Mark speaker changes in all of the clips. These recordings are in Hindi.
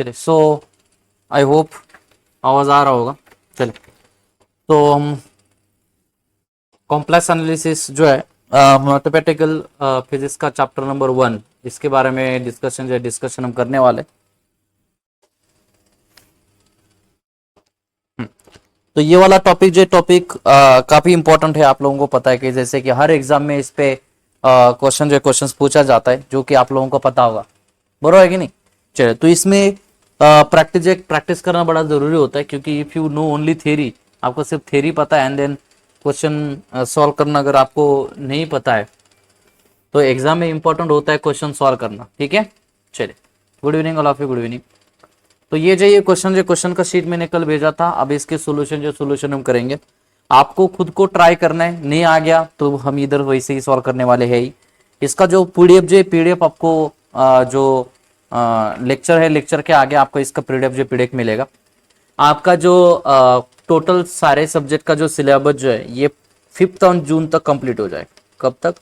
Speaker 1: चलिए आई होप आवाज आ रहा होगा। चलिए तो हम कॉम्प्लेक्स एनालिसिस जो है मैथमेटिकल फिजिक्स का चैप्टर नंबर 1 इसके बारे में डिस्कशन हम करने वाले। तो ये वाला टॉपिक काफी इंपॉर्टेंट है। आप लोगों को पता है कि जैसे कि हर एग्जाम में इस पे क्वेश्चन पूछा जाता है, जो कि आप लोगों को पता होगा, बरोबर है कि नहीं। चलिए तो इसमें प्रैक्टिस करना बड़ा जरूरी होता है, क्योंकि if you know only theory, आपको सिर्फ थ्योरी पता है एंड देन क्वेश्चन सॉल्व करना अगर आपको नहीं पता है तो एग्जाम में इंपॉर्टेंट होता है क्वेश्चन सॉल्व करना। ठीक है, चलिए good evening all of you, good evening. तो ये क्वेश्चन का शीट मैंने कल भेजा था। अब इसके सोल्यूशन हम करेंगे। आपको खुद को ट्राई करना है, नहीं आ गया तो हम इधर वैसे ही सॉल्व करने वाले हैं ही। इसका जो पीडीएफ आपको जो लेक्चर है, लेक्चर के आगे आपको इसका पीडीएफ मिलेगा। आपका जो टोटल सारे सब्जेक्ट का जो सिलेबस जो है ये 5 जून तक कंप्लीट हो जाएगा। कब तक?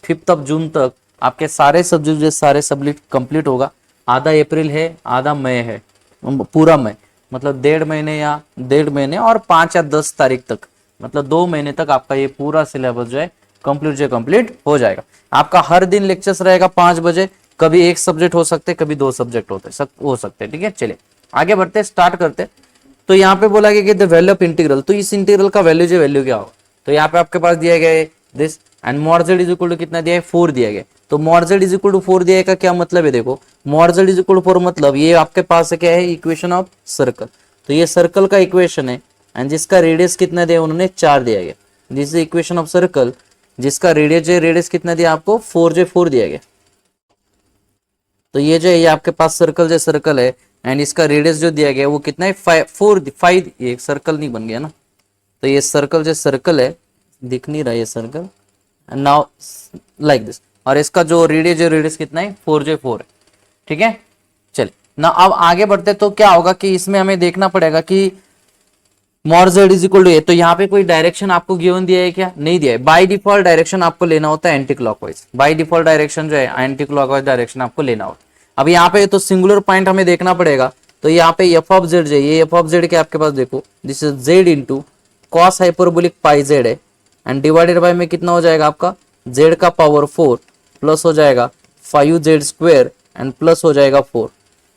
Speaker 1: 5 जून तक आपके सारे सब्जेक्ट कंप्लीट होगा। आधा अप्रैल है, आधा मई है, पूरा मई मतलब 1.5 महीने और 5 या 10 तारीख तक, मतलब 2 महीने तक आपका ये पूरा सिलेबस जो है कंप्लीट हो जाएगा। आपका हर दिन लेक्चर्स रहेगा 5 बजे। कभी एक सब्जेक्ट हो सकते, कभी 2 सब्जेक्ट हो सकते हैं। ठीक है, चलिए आगे बढ़ते, स्टार्ट करते। तो यहाँ पे बोला गया कि द वैल्यू ऑफ इंटीग्रल, तो इस इंटीग्रल का वैल्यू क्या होगा। तो यहाँ पे आपके पास दिया गया है this and mod z is equal to कितना दिया है, 4 दिया गया। तो mod z is equal to 4 दिया का क्या मतलब है, देखो mod z is equal to 4 मतलब ये आपके पास है क्या है, इक्वेशन ऑफ सर्कल। तो ये सर्कल का इक्वेशन है एंड जिसका रेडियस कितना दिया उन्होंने 4 दिया गया। This is equation of circle जिसका रेडियस कितना दिया आपको 4 दिया गया। तो ये जो है ये आपके पास सर्कल है एंड इसका रेडियस जो दिया गया वो कितना है 5। ये सर्कल नहीं बन गया ना, तो ये सर्कल है, दिख नहीं रहा ये सर्कल, नाउ लाइक दिस। और इसका जो रेडियस कितना है 4 है। ठीक है, चलिए ना अब आगे बढ़ते। तो क्या होगा कि इसमें हमें देखना पड़ेगा कि mod z is equal to a. तो यहाँ पे कोई डायरेक्शन आपको गिवन दिया है क्या, नहीं दिया है। बाय डिफॉल्ट डायरेक्शन आपको लेना होता है anti clockwise. By default direction जो है एंटी क्लॉकवाइज डायरेक्शन आपको लेना होता है। अब यहाँ पे तो सिंगुलर पॉइंट हमें देखना पड़ेगा। तो यहाँ पे एफ ऑफ जेड है, ये एफ ऑफ जेड के आपके पास देखो this is Z into cos hyperbolic pi Z है एंड डिवाइडेड बाय में कितना हो जाएगा आपका जेड का पावर 4 प्लस हो जाएगा 5z स्क्वायर एंड प्लस हो जाएगा 4।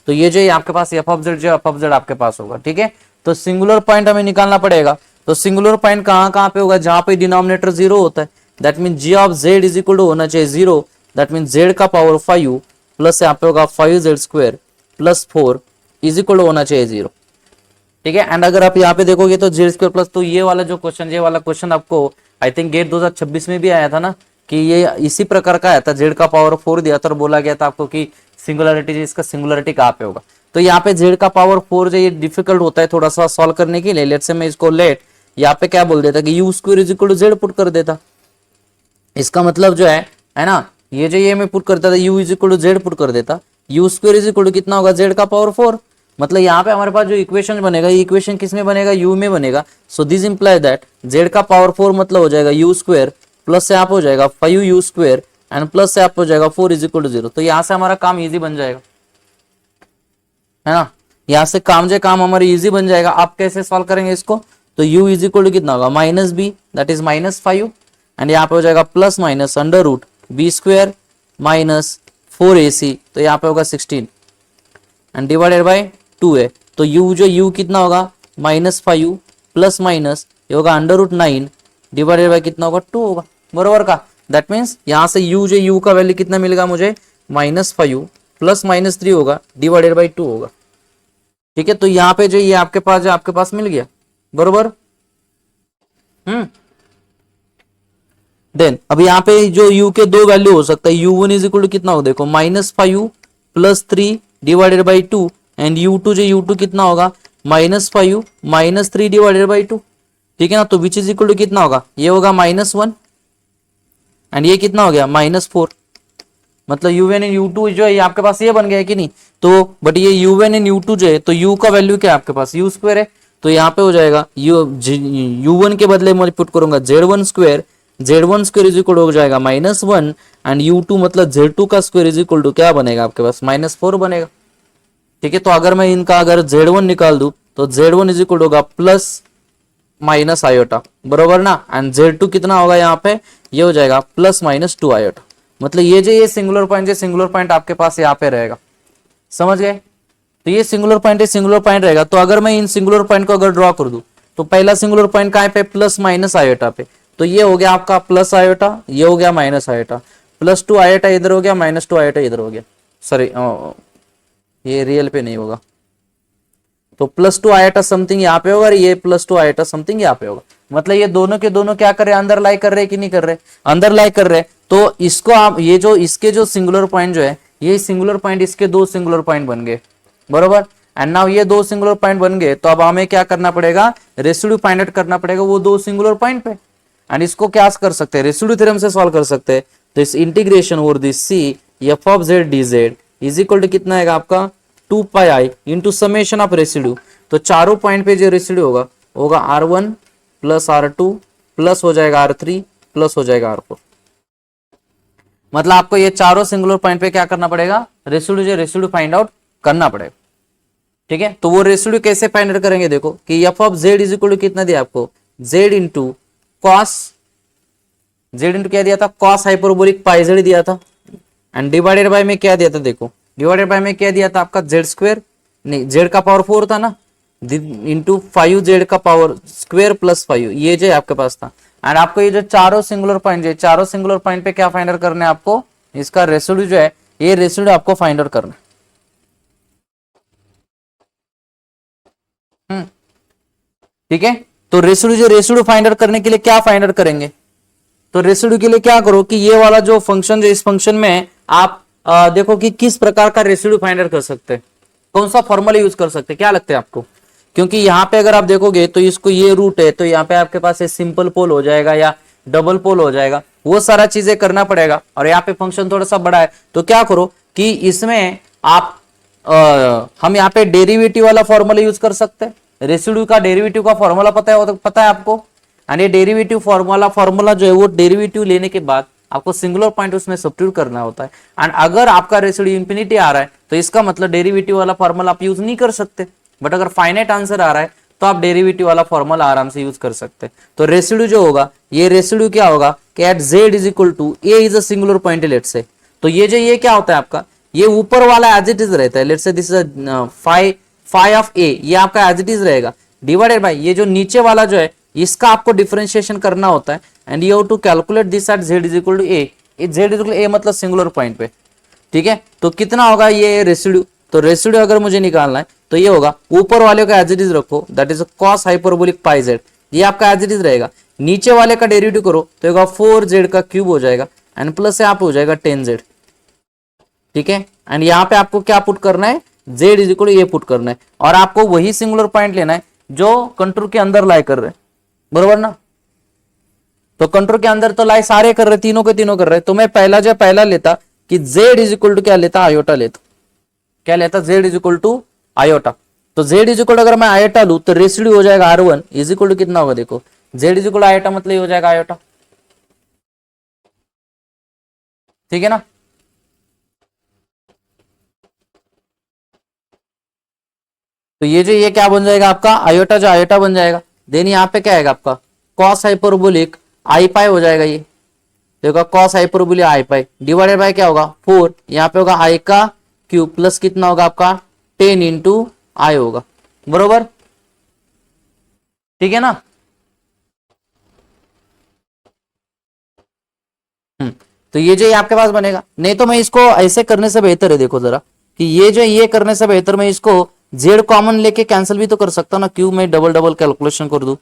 Speaker 1: तो ये जो आपके पास एफ ऑफ जेड आपके पास होगा। ठीक है, तो सिंगुलर पॉइंट हमें निकालना पड़ेगा। तो सिंगुलर पॉइंट कहाँ पे होगा, जहां पे डिनोमिनेटर 0 होता है। That mean G of Z is equal to होना चाहिए 0। दैट मीन जेड का पावर 5 प्लस यहाँ पे होगा 5z square plus 4 is equal होना चाहिए 0। ठीक है, एंड अगर आप यहाँ पे देखोगे तो जेड स्क्वायर प्लस, तो ये वाला क्वेश्चन आपको आई थिंक गेट 2026 में भी आया था ना, कि ये इसी प्रकार का आया था। जेड का पावर 4 दिया था और बोला गया था आपको कि सिंगुलरिटी, इसका सिंगुलरिटी कहाँ पे होगा। तो यहाँ पे जेड का पावर 4 जो ये डिफिकल्ट होता है थोड़ा सा सॉल्व करने के लिए। लेट से मैं इसको यहाँ पे क्या बोल देता कि U square is equal to Z put कर देता। इसका मतलब जो है ना, ये मैं पुट करता था U is equal to Z put कर देता। U square is equal to कितना होगा, जेड का पावर 4। मतलब यहाँ पे हमारे पास जो इक्वेशन बनेगा, ये इक्वेशन किस में बनेगा, यू में बनेगा। So this imply that Z का पावर 4 मतलब हो जाएगा यू स्क्वायर प्लस से आप हो जाएगा 5 यू स्क्वायर एंड प्लस से आप हो जाएगा 4 इज इक्वल टू 0। तो यहाँ से हमारा काम इजी बन जाएगा, है ना। यहाँ से काम हमारे इजी बन जाएगा। आप कैसे सॉल्व करेंगे इसको, तो u इज इक्वल टू कितना होगा minus B, that is -5 and यहाँ पे हो जाएगा plus minus under root B square minus 4ac, तो यहाँ पे होगा 16 एंड डिवाइडेड बाय 2 है। तो u कितना होगा -5 प्लस माइनस ये होगा अंडर रूट 9 डिवाइडेड बाय कितना होगा 2 होगा, बरोबर का। दैट मीन्स यहाँ से u का वैल्यू कितना मिलेगा मुझे -5 प्लस -3 होगा डिवाइडेड बाई 2 होगा। ठीक है, तो यहाँ पे जो ये आपके पास मिल गया, बरोबर। देन अब यहाँ पे जो u के 2 वैल्यू हो सकता है। u1 इज इक्वल टू कितना होगा, देखो -5 plus 3 divided by 2 and u2 कितना होगा -5 -3 डिवाइडेड बाई 2। ठीक है ना, तो विच इज इक्वल टू कितना होगा, ये होगा -1 एंड ये कितना हो गया -4। मतलब u1 एंड u2 जो है आपके पास ये बन गया है कि नहीं। तो बट ये u1 एंड u2 जो है, तो u का वैल्यू क्या है आपके पास u स्क्वायर है। तो यहाँ पे हो जाएगा u1 के बदले मैं पुट करूंगा z1 स्क्वायर इज इक्वल हो जाएगा -1 एंड u2 मतलब z2 का स्क्वायर इज इक्वल टू क्या बनेगा आपके पास -4 बनेगा। ठीक है, तो अगर मैं इनका अगर Z1 निकाल दूं तो Z1 इज इक्वल होगा प्लस माइनस आयोटा, बरोबर ना। एंड Z2 कितना होगा यहाँ पे, ये हो जाएगा प्लस माइनस 2 आयोटा। मतलब ये जो ये सिंगुलर पॉइंट है, सिंगुलर पॉइंट आपके पास यहाँ पे रहेगा, समझ गए। तो ये सिंगुलर पॉइंट है, सिंगुलर पॉइंट रहेगा। तो अगर मैं इन सिंगुलर पॉइंट को अगर ड्रॉ कर दूं तो पहला सिंगुलर पॉइंट कहाँ पे, प्लस माइनस आयोटा पे। तो ये हो गया आपका प्लस आयोटा, ये हो गया माइनस आयोटा, प्लस 2 आयोटा इधर हो गया, माइनस 2 आयोटा इधर हो गया। सॉरी, ये रियल पे नहीं होगा, तो प्लस 2 आयोटा समथिंग यहाँ पे होगा और ये प्लस 2 आयोटा समथिंग यहाँ पे होगा। मतलब ये दोनों के दोनों क्या कर रहे हैं, अंदर लाई कर रहे हैं कि नहीं कर रहे, अंदर लाई कर रहे हैं। तो इसको आप ये जो इसके जो सिंगुलर पॉइंट जो है, ये सिंगुलर पॉइंट इसके दो सिंगुलर पॉइंट बन गए, बरोबर। एंड नाउ ये दो सिंगुलर पॉइंट बन गए, तो अब हमें क्या करना पड़ेगा, रेसिड्यू फाइंड आउट करना पड़ेगा वो दो सिंगुलर पॉइंट पे। एंड इसको क्या कर सकते हैं, रेसिड्यू थ्योरम से सॉल्व कर सकते हैं। तो इस integration over this C F of Z D Z is equal to कितना आएगा आपका 2 pi I into summation of residue. तो चारों पॉइंट पे जो रेसिड्यू होगा होगा R1 प्लस R2 प्लस हो जाएगा R3 प्लस हो जाएगा R4। मतलब आपको ये चारों सिंगुलर पॉइंट पे क्या करना पड़ेगा, रेसिड्यू फाइंड आउट करना पड़ेगा। ठीक है, तो वो रेसिड्यू कैसे फाइंड आउट करेंगे, देखो कि F of Z is equal to कितना दिया आपको, Z into cos, Z into क्या दिया था, कॉस हाइपरबोलिक पाई जेड दिया था। एंड डिवाइडेड बाय में क्या दिया था, देखो डिवाइडेड बाय में क्या दिया था आपका, जेड स्क्वायर, नहीं जेड का पावर 4 था ना, इंटू 5 जेड का पावर स्क्वायर प्लस 5, ये जो आपके पास था। एंड आपको ये जो चारों सिंगुलर पॉइंट है, चारों सिंगुलर पॉइंट पे क्या फाइंड आउट करना है आपको, इसका रेसिड्यू जो है, ये रेसिड्यू आपको फाइंड आउट करना है। ठीक है, तो रेसिड्यू फाइंड आउट करने के लिए क्या फाइंड आउट करेंगे, तो रेसिड्यू के लिए क्या करो कि ये वाला जो फंक्शन, जो इस फंक्शन में आप देखो कि किस प्रकार का रेसिड्यू फाइंड आउट कर सकते हैं, कौन सा फॉर्मूला यूज कर सकते हैं, क्या लगता है आपको। क्योंकि यहाँ पे अगर आप देखोगे तो इसको ये रूट है, तो यहाँ पे आपके पास सिंपल पोल हो जाएगा या डबल पोल हो जाएगा, वो सारा चीजें करना पड़ेगा। और यहाँ पे फंक्शन थोड़ा सा बड़ा है, तो क्या करो कि इसमें आप हम यहाँ पे डेरिवेटिव वाला फॉर्मूला यूज कर सकते हैं। रेसिड्यू का डेरिवेटिव का फॉर्मूला पता है आपको। एंड ये डेरिवेटिव फॉर्मूला जो है वो डेरिवेटिव लेने के बाद आपको सिंगुलर पॉइंट उसमें सब्स्टिट्यूट करना होता है। एंड अगर आपका रेसिड्यू इंफिनिटी आ रहा है तो इसका मतलब डेरिवेटिव वाला फॉर्मूला आप यूज नहीं कर सकते। बट अगर फाइनाइट आंसर आ रहा है तो आप डेरिवेटिव वाला फॉर्मूला आराम से यूज कर सकते हैं। तो रेसिड्यू जो होगा, ये रेसिड्यू क्या होगा कि at z is equal to a is a singular point let say. तो ये जो ये क्या होता है आपका, ये ऊपर वाला एज इट इज रहता है, let say this is phi of a, ये आपका एज इट इज रहेगा, डिवाइडेड बाय ये जो नीचे वाला जो है इसका आपको डिफरेंशिएशन करना होता है। And you have to calculate this at z is equal to a, z is equal a मतलब सिंगुलर पॉइंट पे। ठीक है, तो कितना होगा ये रेसिड्यू, तो रेसिड्यू अगर मुझे निकालना है तो ये होगा, ऊपर वाले का एज इट इज रखो, that is cos hyperbolic pi Z, ये आपका एज इट इज रहेगा। नीचे वाले का डेरिवेटिव करो तो होगा 4z का क्यूब हो जाएगा, एंड प्लस से आप हो जाएगा 10z। ठीक है, एंड यहाँ पे आपको क्या पुट करना है, z इज इक्वल ये पुट करना है। और आपको वही सिंगुलर पॉइंट लेना है जो कंटूर के अंदर लाई कर रहे हैं, बरोबर ना। तो कंटूर के अंदर तो लाई सारे कर रहे, तीनों के तीनों कर रहे, तो मैं पहला लेता कि z इज इक्वल टू क्या लेता, आयोटा लेता, क्या लेता, z is equal to iota. तो z इज इक्वल अगर मैं आयोटा लू तो रेसिड्यू हो जाएगा R1 इज इक्वल टू कितना होगा, देखो z इज इक्वल आयोटा मतलब ये हो जाएगा आयोटा। ठीक है ना, तो ये जो ये क्या बन जाएगा आपका आयोटा, जो आयोटा बन जाएगा। देन यहाँ पे क्या आएगा आपका कॉस हाइपरबोलिक आई पाई हो जाएगा, ये देखो cos hyperbolic i pi divided by क्या होगा 4, यहाँ पे होगा आई का क्यूब प्लस कितना होगा आपका 10 इंटू आई होगा, बरोबर। ठीक है ना, तो ये जो आपके पास बनेगा। नहीं तो मैं इसको ऐसे करने से बेहतर है, देखो जरा कि ये जो ये करने से बेहतर मैं इसको जेड कॉमन लेके कैंसिल भी तो कर सकता हूँ ना, क्यों मैं डबल डबल कैलकुलेशन कर दूं।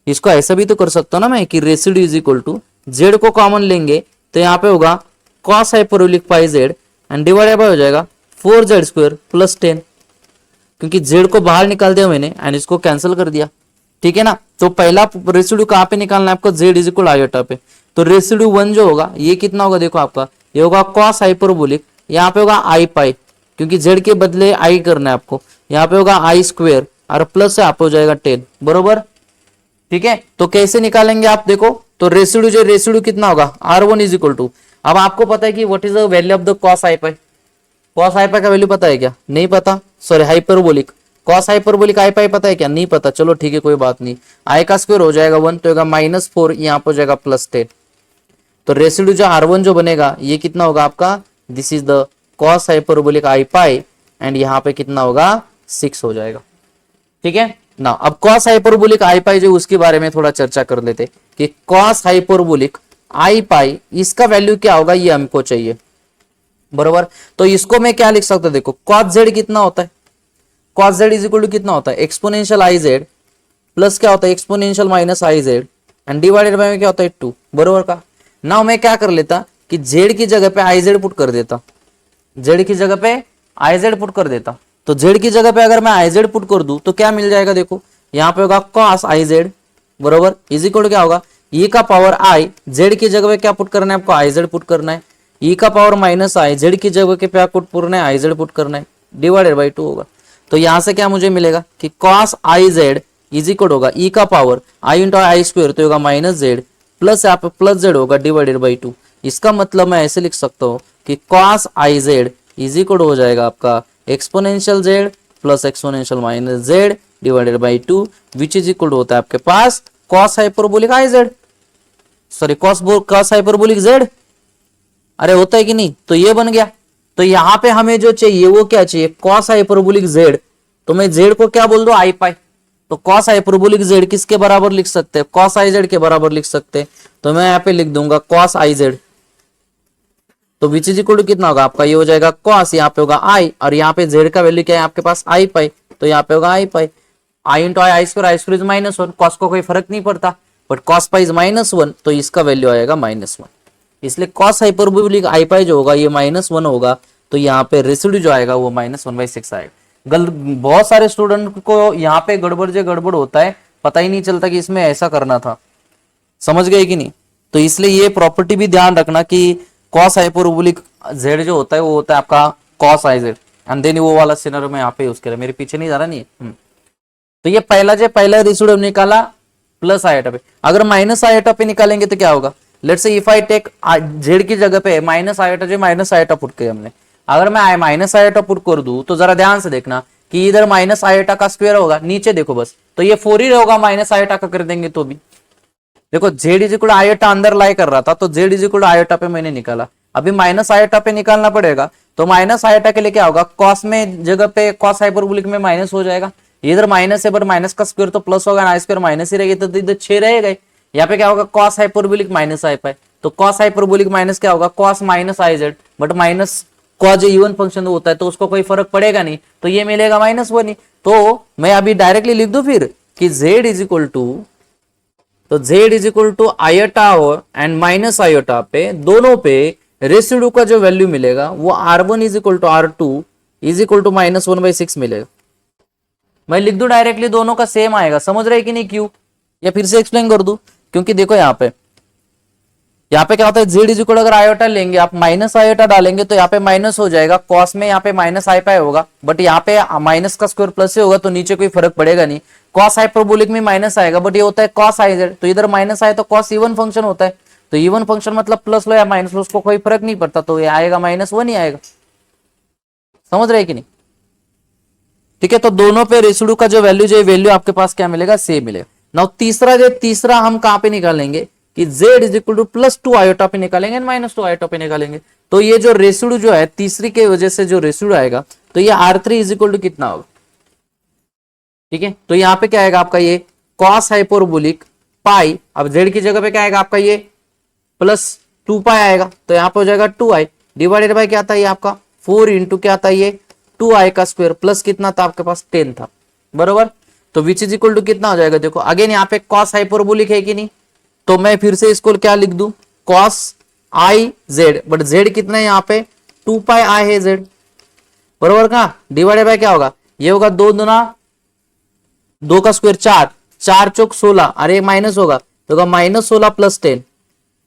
Speaker 1: इसको ऐसा भी तो कर सकता हूँ ना मैं कि residue is equal to Z को कॉमन लेंगे तो यहाँ पे होगा cos hyperbolic pi Z and divided by हो जाएगा 4z स्क्वायर प्लस 10, क्योंकि जेड को बाहर निकाल दिया मैंने एंड इसको कैंसिल कर दिया। ठीक है ना, तो पहला रेसिड्यू कहाँ पे निकालना है आपको, z इज इक्वल आयोटा पे। तो रेसिड्यू 1 जो होगा ये कितना होगा, देखो आपका ये होगा कॉस हाइपरबोलिक, यहाँ पे होगा आई पाई, क्योंकि जेड के बदले आई करना है आपको, यहाँ पे होगा आई स्क्वायर और प्लस से आप हो जाएगा 10, बरोबर। ठीक है, तो कैसे निकालेंगे आप देखो, तो रेसिड्यू कितना होगा R1 इज इक्वल टू, अब आपको पता है कि what is the value of the cos i pi, cos i pi का वैल्यू पता है क्या? नहीं पता। Sorry hyperbolic, cos hyperbolic i pi पता है क्या? नहीं पता। चलो ठीक है कोई बात नहीं। आई का स्क्वायर हो जाएगा 1 तो होगा -4, यहाँ पर हो जाएगा +10। तो रेसिड्यू जो R1 जो बनेगा ये कितना होगा आपका? This is the cos hyperbolic i pi and यहाँ पे कितना होगा? 6 हो जाएगा। ठीक है ना। अब कॉस हाइपरबोलिक आई पाई जो उसके बारे में थोड़ा चर्चा कर लेते कि कॉस हाइपरबोलिक आई पाई इसका वैल्यू क्या होगा ये हमको चाहिए, बरोबर। तो इसको मैं क्या लिख सकता हूं? देखो कॉस जेड कितना होता है? Cos Z is equal to कितना होता है? एक्सपोनेंशियल आई जेड प्लस क्या होता है? Exponential minus I Z and divided by में क्या होता है? 2, बरोबर का। नाउ मैं क्या कर लेता कि जेड की जगह पे आई जेड पुट कर देता, जेड की जगह पे आई जेड पुट कर देता। तो जेड की जगह पे अगर मैं आई जेड पुट कर दूं तो क्या मिल जाएगा? देखो यहाँ पे होगा कॉस आई जेड, बरोबर, इज इक्वल टू क्या होगा? ई का पावर आई, जेड की जगह पे क्या पुट करना है आपको? आई जेड पुट करना है। ई का पावर माइनस आई, जेड की जगह पे क्या पुट करना है? आई जेड पुट करना है, डिवाइडेड बाई 2 होगा। तो यहां से क्या मुझे मिलेगा कि cos I z is equal होगा ई का power i into i square तो होगा माइनस जेड प्लस यहाँ पे प्लस जेड होगा डिवाइडेड बाई 2। इसका मतलब मैं ऐसे लिख सकता हूँ कि cos I z is equal हो जाएगा आपका exponential z plus exponential minus z divided by 2 which is equal होता है आपके पास cos hyperbolic i z, sorry cos hyperbolic Z. अरे होता है कि नहीं? तो ये बन गया। तो यहां पे हमें जो चाहिए वो क्या चाहिए? Cos hyperbolic Z. तो मैं जेड को क्या बोल दो? आई पाई। तो कॉस हाइपरबोलिक जेड किसके बराबर लिख सकते हैं? कॉस आई जेड के बराबर लिख सकते हैं। तो मैं यहाँ पे लिख दूंगा कॉस आई जेड। तो विच इज इक्वल टू कितना होगा आपका? ये हो जाएगा कॉस, यहाँ पे होगा आई और यहाँ पे जेड का वैल्यू क्या है आपके पास? आई पाई। तो यहाँ पे होगा i pi, I into i square, i square is -1, cos को कोई फर्क नहीं पड़ता, बट कॉस पाई इज -1 तो इसका वैल्यू आएगा -1। इसलिए कॉस हाइपरबोलिक आई पाई जो होगा ये -1 होगा। तो यहाँ पे रेसिड्यू जो आएगा वो -1/6 आएगा। बहुत सारे स्टूडेंट को यहाँ पे गड़बड़ होता है, पता ही नहीं चलता कि इसमें ऐसा करना था। समझ गए कि नहीं? तो इसलिए ये प्रॉपर्टी भी ध्यान रखना कि कॉस हाइपरबोलिक जेड जो होता है वो होता है आपका cos I Z and then वो वाला सिनेरियो में यहाँ पे यूज करें। मेरे पीछे नहीं जा रहा नहीं। तो ये पहला रेसिड्यू निकाला प्लस आयोटा पे। अगर माइनस आयोटा पे निकालेंगे तो क्या होगा? Let's say if I take Z की जगह पे माइनस आयोटा, जो माइनस आयोटा पुट किया हमने, अगर मैं माइनस आयोटा पुट कर दूं तो जरा ध्यान से देखना कि इधर माइनस आयोटा का स्क्वायर होगा, नीचे देखो बस, तो ये 4 ही होगा। माइनस आयोटा का कर देंगे तो भी देखो जेड इज इक्वल आयोटा अंदर लाई कर रहा था तो जेड इज इक्वल आयोटा पे मैंने निकाला। अभी माइनस आयोटा पे निकालना पड़ेगा। तो माइनस आयोटा के लिए क्या होगा? कॉस में जगह पे कॉस हाइपरबोलिक में माइनस हो जाएगा। इधर माइनस है बट माइनस का स्क्वायर तो प्लस होगा, आई स्क्वायर माइनस ही रहेगी तो इधर 6 रहेगा। यहाँ पे क्या होगा? कॉस हाइपरबोलिक माइनस आई पाई। तो कॉस हाइपरबोलिक माइनस क्या होगा? Cos minus I Z, but minus cos जो इवन फंक्शन होता है तो उसको कोई फर्क पड़ेगा नहीं, तो ये मिलेगा -1 ही। तो मैं अभी डायरेक्टली लिख दूं फिर कि z इज इक्वल टू, तो z is equal to iota और एंड माइनस आयोटा पे दोनों पे रेसिड्यू का जो वैल्यू मिलेगा वो R1 is equal to R2 is equal to -1/6 मिलेगा। मैं लिख दूं डायरेक्टली, दोनों का सेम आएगा। समझ रहे कि नहीं? क्यों? या फिर से एक्सप्लेन कर दूं? क्योंकि देखो यहाँ पे क्या होता है? जेड इज इक्वल अगर आयोटा लेंगे आप माइनस आयोटा डालेंगे तो यहाँ पे माइनस हो जाएगा, कॉस में यहाँ पे माइनस आई पाई होगा, बट यहाँ पे माइनस का स्क्वायर प्लस से होगा तो नीचे कोई फर्क पड़ेगा नहीं। कॉस हाइपरबोलिक में माइनस आएगा बट ये होता है कॉस आई जेड, तो इधर माइनस आए तो कॉस इवन फंक्शन होता है, तो इवन फंक्शन मतलब प्लस लो या माइनस लो उसको कोई फर्क नहीं पड़ता, तो ये आएगा -1 ही आएगा। समझ रहे कि नहीं? ठीक है, तो दोनों पे रेसिड्यू का जो वैल्यू आपके पास क्या मिलेगा? सेम मिलेगा। नाउ तीसरा हम कहां पे निकालेंगे कि z is equal to +2 iota पे निकालेंगे एंड -2 आयोटा पे निकालेंगे। तो ये जो रेसिड्यू जो है तीसरी के वजह से जो रेसिड्यू आएगा तो ये R3 इज इक्वल टू कितना होगा? ठीक है, तो यहाँ पे क्या आएगा आपका? ये कॉस हाइपरबोलिक पाई, अब z की जगह पे क्या आएगा आपका? ये +2 पाई आएगा, तो यहाँ पे हो जाएगा 2i डिवाइडेड बाय क्या आता है? ये आपका 4 इंटू क्या आता है? ये 2i का स्क्वायर प्लस कितना था आपके पास? 10 था, बरोबर। तो विच इज इक्वल टू कितना हो जाएगा? देखो अगेन यहाँ पे कॉस हाइपरबोलिक है कि नहीं, तो मैं फिर से इसको क्या लिख दूं? Cos I Z, but Z कितना है यहाँ पे? 2 पाई आई है जेड, बरोबर का? डिवाइडेड बाय क्या होगा? ये होगा 2 दूना 2 का स्क्वायर 4, 4 चौक 16, अरे माइनस होगा तो होगा -16 + 10,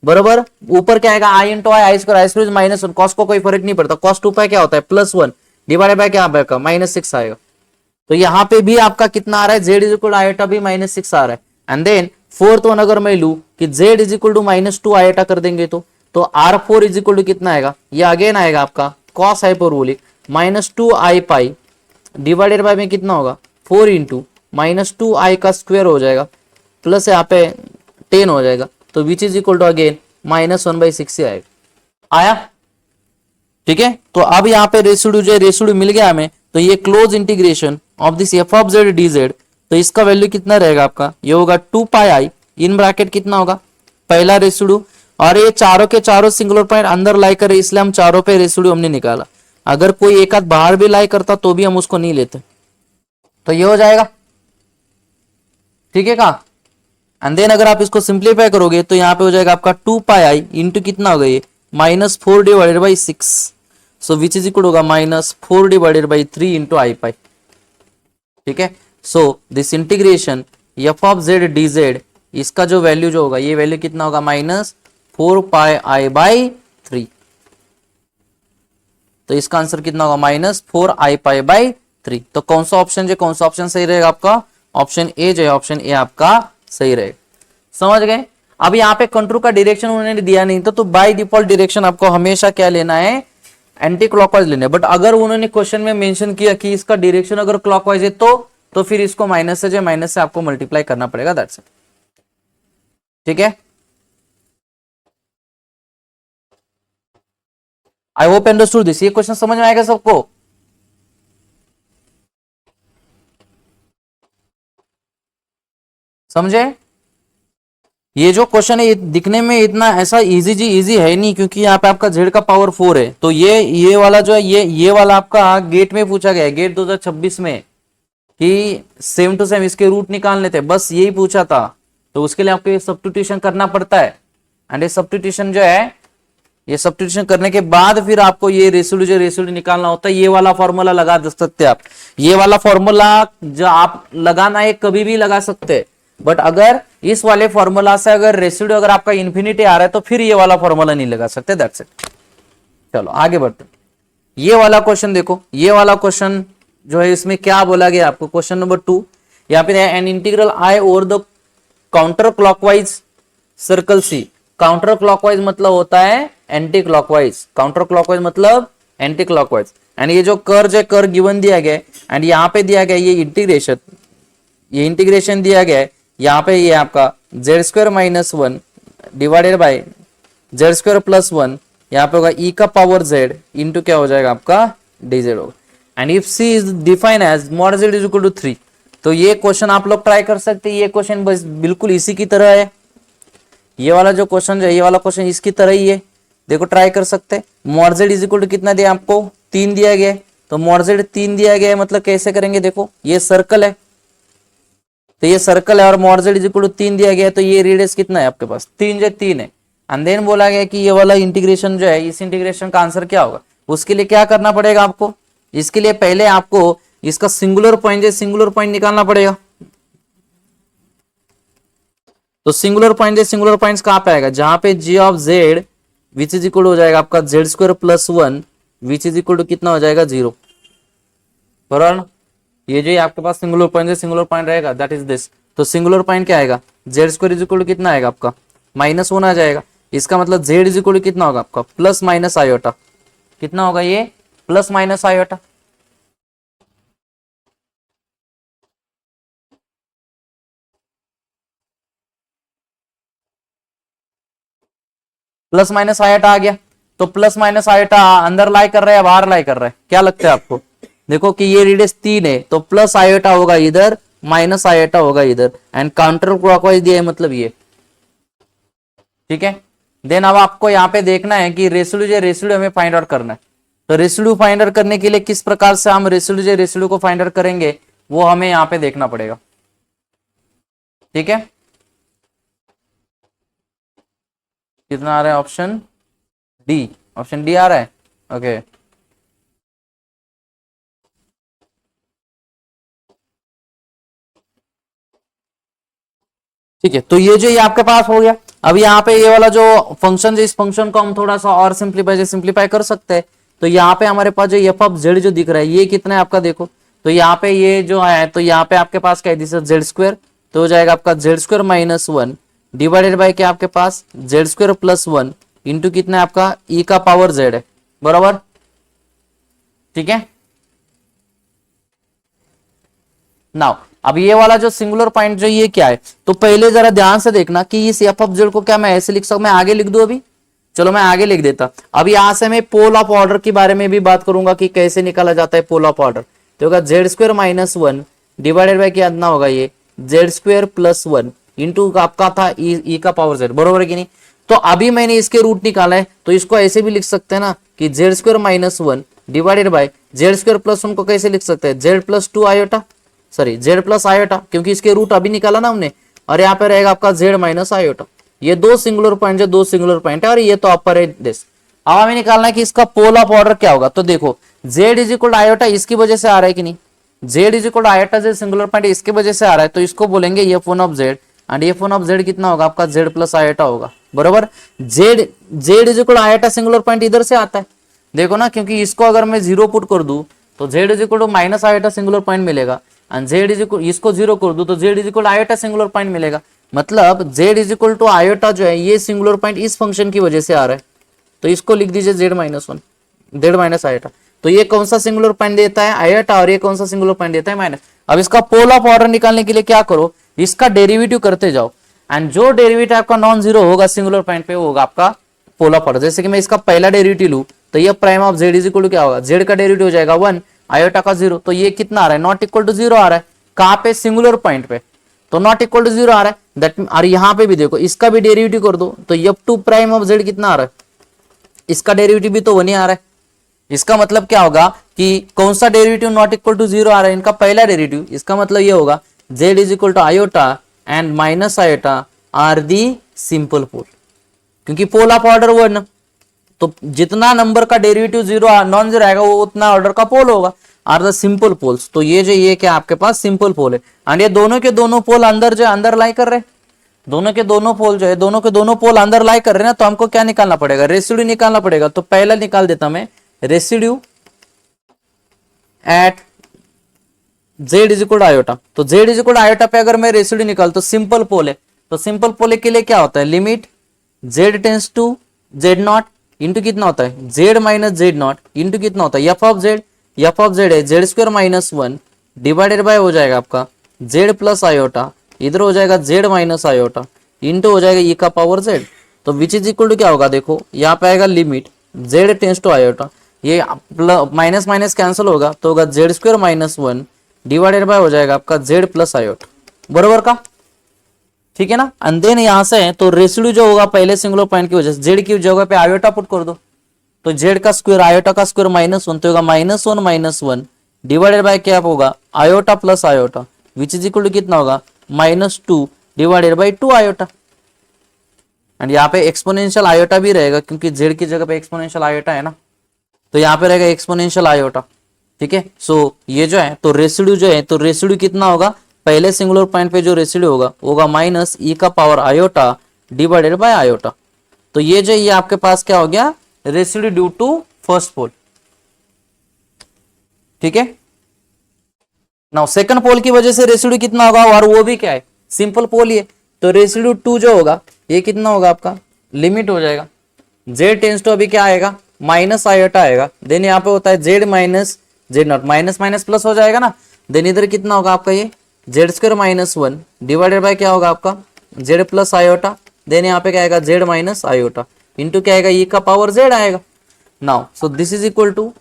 Speaker 1: बरोबर। ऊपर क्या आएगा? आई इंटू आई स्क्वायर -1, कॉस को कोई फर्क नहीं पड़ता, कॉस 2 पाई क्या होता है? +1 डिवाइडेड बाय क्या आएगा? -6 आएगा। तो यहाँ पे भी आपका कितना आ रहा है? z इज इक्वल आयोटा भी -6 आ रहा है। एंड देन फोर्थ वन अगर मैं लू कि z is equal to -2 iota कर देंगे तो R4 इज इक्वल टू कितना आएगा? ये अगेन आएगा आपका cos hyperbolic -2i pi divided by में कितना होगा 4 इंटू -2i का स्क्वायर हो जाएगा प्लस यहाँ पे 10 हो जाएगा, तो which is equal to again -1/6 ही आएगा। आया? ठीक है, तो अब यहाँ पे रेसिड्यू जो रेसिड्यू मिल गया हमें, तो ये close integration of this F of Z D Z, तो इसका वैल्यू कितना रहेगा आपका, ये होगा 2 पाई इन ब्रैकेट कितना होगा पहला रेसिड्यू, और ये चारों के चारों सिंगुलर पॉइंट अंदर लाई करे इसलिए हम चारों पे रेसिड्यू हमने निकाला। अगर कोई एक आध बाहर भी लाई करता तो भी हम उसको नहीं लेते, तो ये हो जाएगा। ठीक है का? एंड देन अगर आप इसको सिंप्लीफाई करोगे तो यहाँ पे हो जाएगा आपका 2 पाई इंटू कितना होगा ये -4 divided by 6, so which is equal होगा -4 डिवाइडेड बाई 3 इंटू आई पाई। ठीक है, so this integration F of Z D Z, इसका जो वैल्यू जो होगा ये वैल्यू कितना होगा -4 पाई/3, तो इसका आंसर कितना होगा -4i/3। तो कौन सा ऑप्शन जो कौन सा ऑप्शन सही रहेगा आपका, ऑप्शन ए जो है ऑप्शन ए आपका सही रहेगा। समझ गए? अब यहाँ पे कंट्रोल का डायरेक्शन उन्होंने दिया नहीं तो बाय डिफॉल्ट डायरेक्शन आपको हमेशा क्या लेना है, एंटी क्लॉकवाइज लेना है। बट अगर उन्होंने क्वेश्चन में मेंशन किया कि इसका डायरेक्शन अगर क्लॉकवाइज है तो फिर इसको माइनस से आपको मल्टीप्लाई करना पड़ेगा, दैट्स इट। ठीक है, आई होप अंडरस्टूड दिस। ये क्वेश्चन समझ में आएगा सबको? समझे? ये जो क्वेश्चन है ये दिखने में इतना ऐसा इजी है नहीं, क्योंकि यहाँ पे आपका जेड का पावर 4 है। तो ये वाला जो है ये वाला आपका गेट में पूछा गया है, गेट 2026 में, कि सेम टू सेम इसके रूट निकालने थे, बस यही पूछा था। तो उसके लिए आपको ये सब्स्टिट्यूशन करना पड़ता है, एंड ये सब्स्टिट्यूशन जो है, ये सब्स्टिट्यूशन करने के बाद फिर आपको ये रेसिड्यू निकालना होता है। ये वाला फॉर्मूला लगा सकते हैं आप, ये वाला फॉर्मूला जो आप लगाना है कभी भी लगा सकते हैं, बट अगर इस वाले फॉर्मूला से अगर रेसिड्यू अगर आपका इन्फिनिटी आ रहा है तो फिर ये वाला फॉर्मूला नहीं लगा सकते, दैट्स इट। चलो आगे बढ़ते। ये वाला क्वेश्चन देखो, ये वाला क्वेश्चन जो है इसमें क्या बोला गया आपको, क्वेश्चन नंबर 2, यहाँ पे an integral I over the counter clockwise circle C. Counter clockwise मतलब होता है एंटी क्लॉकवाइज, काउंटर क्लॉकवाइज मतलब एंटी क्लॉकवाइज। एंड ये जो कर्व है कर्व गिवन दिया गया है, एंड यहाँ पे दिया गया ये इंटीग्रेशन दिया गया है। यहाँ पे ये आपका z² - 1 डिवाइडेड बाय z² + 1, यहाँ पे होगा e का पावर z इंटू क्या हो जाएगा आपका dz होगा। And if c is defined as mod z is equal to 3, तो ये क्वेश्चन आप लोग ट्राई कर सकते हैं। ये क्वेश्चन बस बिल्कुल इसी की तरह है, ये वाला जो क्वेश्चन है, ये वाला क्वेश्चन इसकी तरह ही है। देखो ट्राई कर सकते हैं। mod z is equal to कितना दिया आपको, 3 दिया गया है, तो mod z 3 दिया गया है, मतलब कैसे करेंगे, देखो ये सर्कल है, तो ये सर्कल है और mod z is equal to 3 दिया गया है, तो ये रेडियस कितना है आपके पास, 3 है। एंड देन बोला गया कि ये वाला इंटीग्रेशन जो है, इस इंटीग्रेशन का आंसर क्या होगा। उसके लिए क्या करना पड़ेगा आपको, इसके लिए पहले आपको इसका सिंगुलर पॉइंट निकालना पड़ेगा। तो सिंगुलर पॉइंट्स कहां पे आएगा, जहां पे g of z which is equal हो जाएगा आपका z² + 1 which is equal to कितना हो जाएगा 0, बराबर ना। ये जो आपके पास सिंगुलर पॉइंट रहेगा, दैट इज दिस। तो सिंगुलर पॉइंट क्या आएगा, z² इज इक्वल टू कितना आएगा आपका -1 आ जाएगा। इसका मतलब z इज इक्वल टू कितना होगा आपका + आयोटा, कितना होगा ये + आयोटा। + आयोटा आ गया, तो + आयोटा अंदर लाई कर रहा है बाहर लाई कर रहा है, क्या लगता है आपको। देखो कि ये रेडियस 3 है, तो प्लस आयोटा होगा इधर, माइनस आयोटा होगा इधर, एंड काउंटर क्लॉकवाइज दिया है मतलब ये। ठीक है, देन अब आपको यहाँ पे देखना है कि रेसिड्यू हमें फाइंड आउट करना है। तो रेसिड्यू फाइंड आउट करने के लिए किस प्रकार से हम रेसिड्यू को फाइंड आउट करेंगे वो हमें यहाँ पे देखना पड़ेगा। ठीक है, कितना आ रहा है, ऑप्शन डी आ रहा है। ओके ठीक है, तो ये आपके पास हो गया। अब यहाँ पे ये वाला जो फंक्शन है, इस फंक्शन को हम थोड़ा सा और सिंप्लीफाई कर सकते हैं। तो यहाँ पे हमारे पास जो एफ ऑफ जेड जो दिख रहा है ये कितना है आपका, देखो तो यहाँ पे ये जो है, तो यहाँ पे आपके पास क्या है, दिस z², तो हो जाएगा आपका z² - 1 डिवाइडेड बाय क्या आपके पास z² + 1 इंटू कितना है आपका e का पावर z है, बराबर। ठीक है। नाउ अब ये वाला जो सिंगुलर पॉइंट जो ये क्या है, तो पहले जरा ध्यान से देखना कि इस एफ ऑफ जेड को क्या मैं ऐसे लिख सकता हूं, मैं आगे लिख दूं अभी, चलो मैं आगे लिख देता। अब यहां से मैं पोल ऑफ ऑर्डर के बारे में भी बात करूंगा कि कैसे निकाला जाता है पोल ऑफ ऑर्डर। तो होगा Z square minus one divided by क्या ना होगा ये Z square plus one into आपका था ई का पावर जेड, बरोबर है कि नहीं। तो अभी मैंने इसके रूट निकाला है, तो इसको ऐसे भी लिख सकते हैं ना कि Z square minus one divided by Z square plus one को कैसे लिख सकते हैं Z plus two iota, sorry Z plus iota, क्योंकि इसके रूट अभी निकाला ना हमने, और यहाँ पे रहेगा आपका जेड माइनस आयोटा। ये दो सिंगुलर पॉइंट है, दो सिंगुलर पॉइंट है, और ये तो अपर है दिस। अब हमें निकालना है कि इसका पोल ऑफ ऑर्डर क्या होगा। तो देखो जेड इज इक्वल आयोटा इसकी वजह से आ रहा है कि नहीं, Z is equal iota Z singular point इसके वजह से आ रहा है, तो इसको बोलेंगे F one of Z, and F one of Z कितना होगा आपका जेड प्लस आयोटा होगा, बरोबर। Z is equal iota singular point इधर से आता है, देखो ना, क्योंकि इसको अगर मैं जीरो पुट कर दूं तो Z is equal to minus iota singular point मिलेगा, एंड जेड इज इक्वल इसको जीरो कर दूं तो Z is equal iota singular point मिलेगा। मतलब Z is equal to iota जो है ये सिंगुलर पॉइंट इस फंक्शन की वजह से आ रहा है, तो इसको लिख दीजिए Z minus one, Z minus iota. तो ये कौन सा सिंगुलर पॉइंट देता है आयोटा, और ये कौन सा सिंगुलर पॉइंट देता है माइनस। अब इसका पोल ऑफ ऑर्डर निकालने के लिए क्या करो, इसका डेरिवेटिव करते जाओ, एंड जो डेरिवेटिव आपका नॉन जीरो होगा सिंगुलर पॉइंट पे वो होगा आपका पोल ऑफ ऑर्डर। जैसे कि मैं इसका पहला डेरिवेटिव लूं तो ये prime of Z is equal to क्या होगा, जेड का डेरिवेटिव हो जाएगा वन, आयोटा का जीरो, तो ये कितना आ रहा है नॉट इक्वल टू जीरो आ रहा है, कहां पे सिंगुलर पॉइंट पे, तो नॉट इक्वल टू जीरो आ रहा है दैट। और यहाँ पे भी देखो इसका भी डेरिवेटिव कर दो तो F two prime of Z कितना आ रहा है, इसका डेरिवेटिव भी तो वन ही आ रहा है। इसका मतलब क्या होगा कि कौन सा derivative not equal to zero आ रहा है, इनका पहला डेरिवेटिव। इसका मतलब ये होगा z is equal to iota and minus iota are the simple pole, क्योंकि पोल ऑफ ऑर्डर वन, तो जितना नंबर का डेरिवेटिव जीरो नॉन जीरो आएगा वो उतना ऑर्डर का पोल होगा, आर द सिंपल पोल्स। तो ये जो ये क्या आपके पास सिंपल पोल है, एंड ये दोनों के दोनों पोल अंदर जो अंदर लाई कर रहे हैं, दोनों के दोनों पोल जो है दोनों के दोनों पोल अंदर लाई कर रहे हैं ना, तो हमको क्या निकालना पड़ेगा रेसिड्यू निकालना पड़ेगा। तो पहला निकाल देता मैं residue eight Z is equal iota. तो जेड इज इक्वल आयोटा पे अगर मैं रेसिड्यू निकाल तो सिंपल पोल है, तो सिंपल पोल के लिए क्या होता है limit Z tends to z not into कितना होता है z minus z not into कितना होता है f of z, f of z है z square minus one divided by हो जाएगा आपका जेड प्लस आयोटा, इधर हो जाएगा जेड माइनस आयोटा इंटू हो जाएगा ई का पावर जेड। तो विच इज इक्वल टू क्या होगा देखो यहाँ पे आएगा limit Z tends to iota, ये माइनस माइनस कैंसिल होगा तो होगा Z square minus one divided by हो जाएगा आपका जेड प्लस आयोटा, बरोबर का, ठीक है ना। एंड देन यहां से है तो रेसिड्यू जो होगा पहले सिंगुलर पॉइंट की वजह से जेड की जगह पे आयोटा पुट कर दो, तो जेड का स्क्वायर आयोटा का स्क्वायर माइनस वन, तो होगा माइनस वन डिवाइडेड बाय क्या होगा iota plus iota which is equal to कितना होगा minus two divided by two iota. And यहाँ पे एक्सपोनेंशियल आयोटा भी रहेगा क्योंकि जेड की जगह पे एक्सपोनेंशियल आयोटा है ना, तो यहाँ पे रहेगा एक्सपोनेंशियल आयोटा, ठीक है। सो ये जो है तो रेसिड्यू जो है तो रेसिड्यू कितना होगा पहले सिंगुलर पॉइंट पे जो रेसिड्यू होगा माइनस ई का power iota divided bye iota. तो ये जो ये आपके पास क्या हो गया residue due to first pole, ठीक है। नाउ सेकंड पोल की वजह से रेसिड्यू कितना होगा, और वो भी क्या है सिंपल पोल ही है, तो रेसिड्यू टू जो होगा ये कितना होगा आपका लिमिट हो जाएगा जेड टेंस टू अभी क्या आएगा माइनस आयोटा आएगा, देन यहाँ पे होता है z minus z not, minus minus plus हो जाएगा ना, देन इधर कितना होगा आपका ये Z square minus one divided by क्या होगा आपका जेड प्लस आयोटा, देन यहाँ पे क्या आएगा जेड माइनस आयोटा इंटू क्या आएगा ई का पावर जेड आएगा। Now so this is equal to,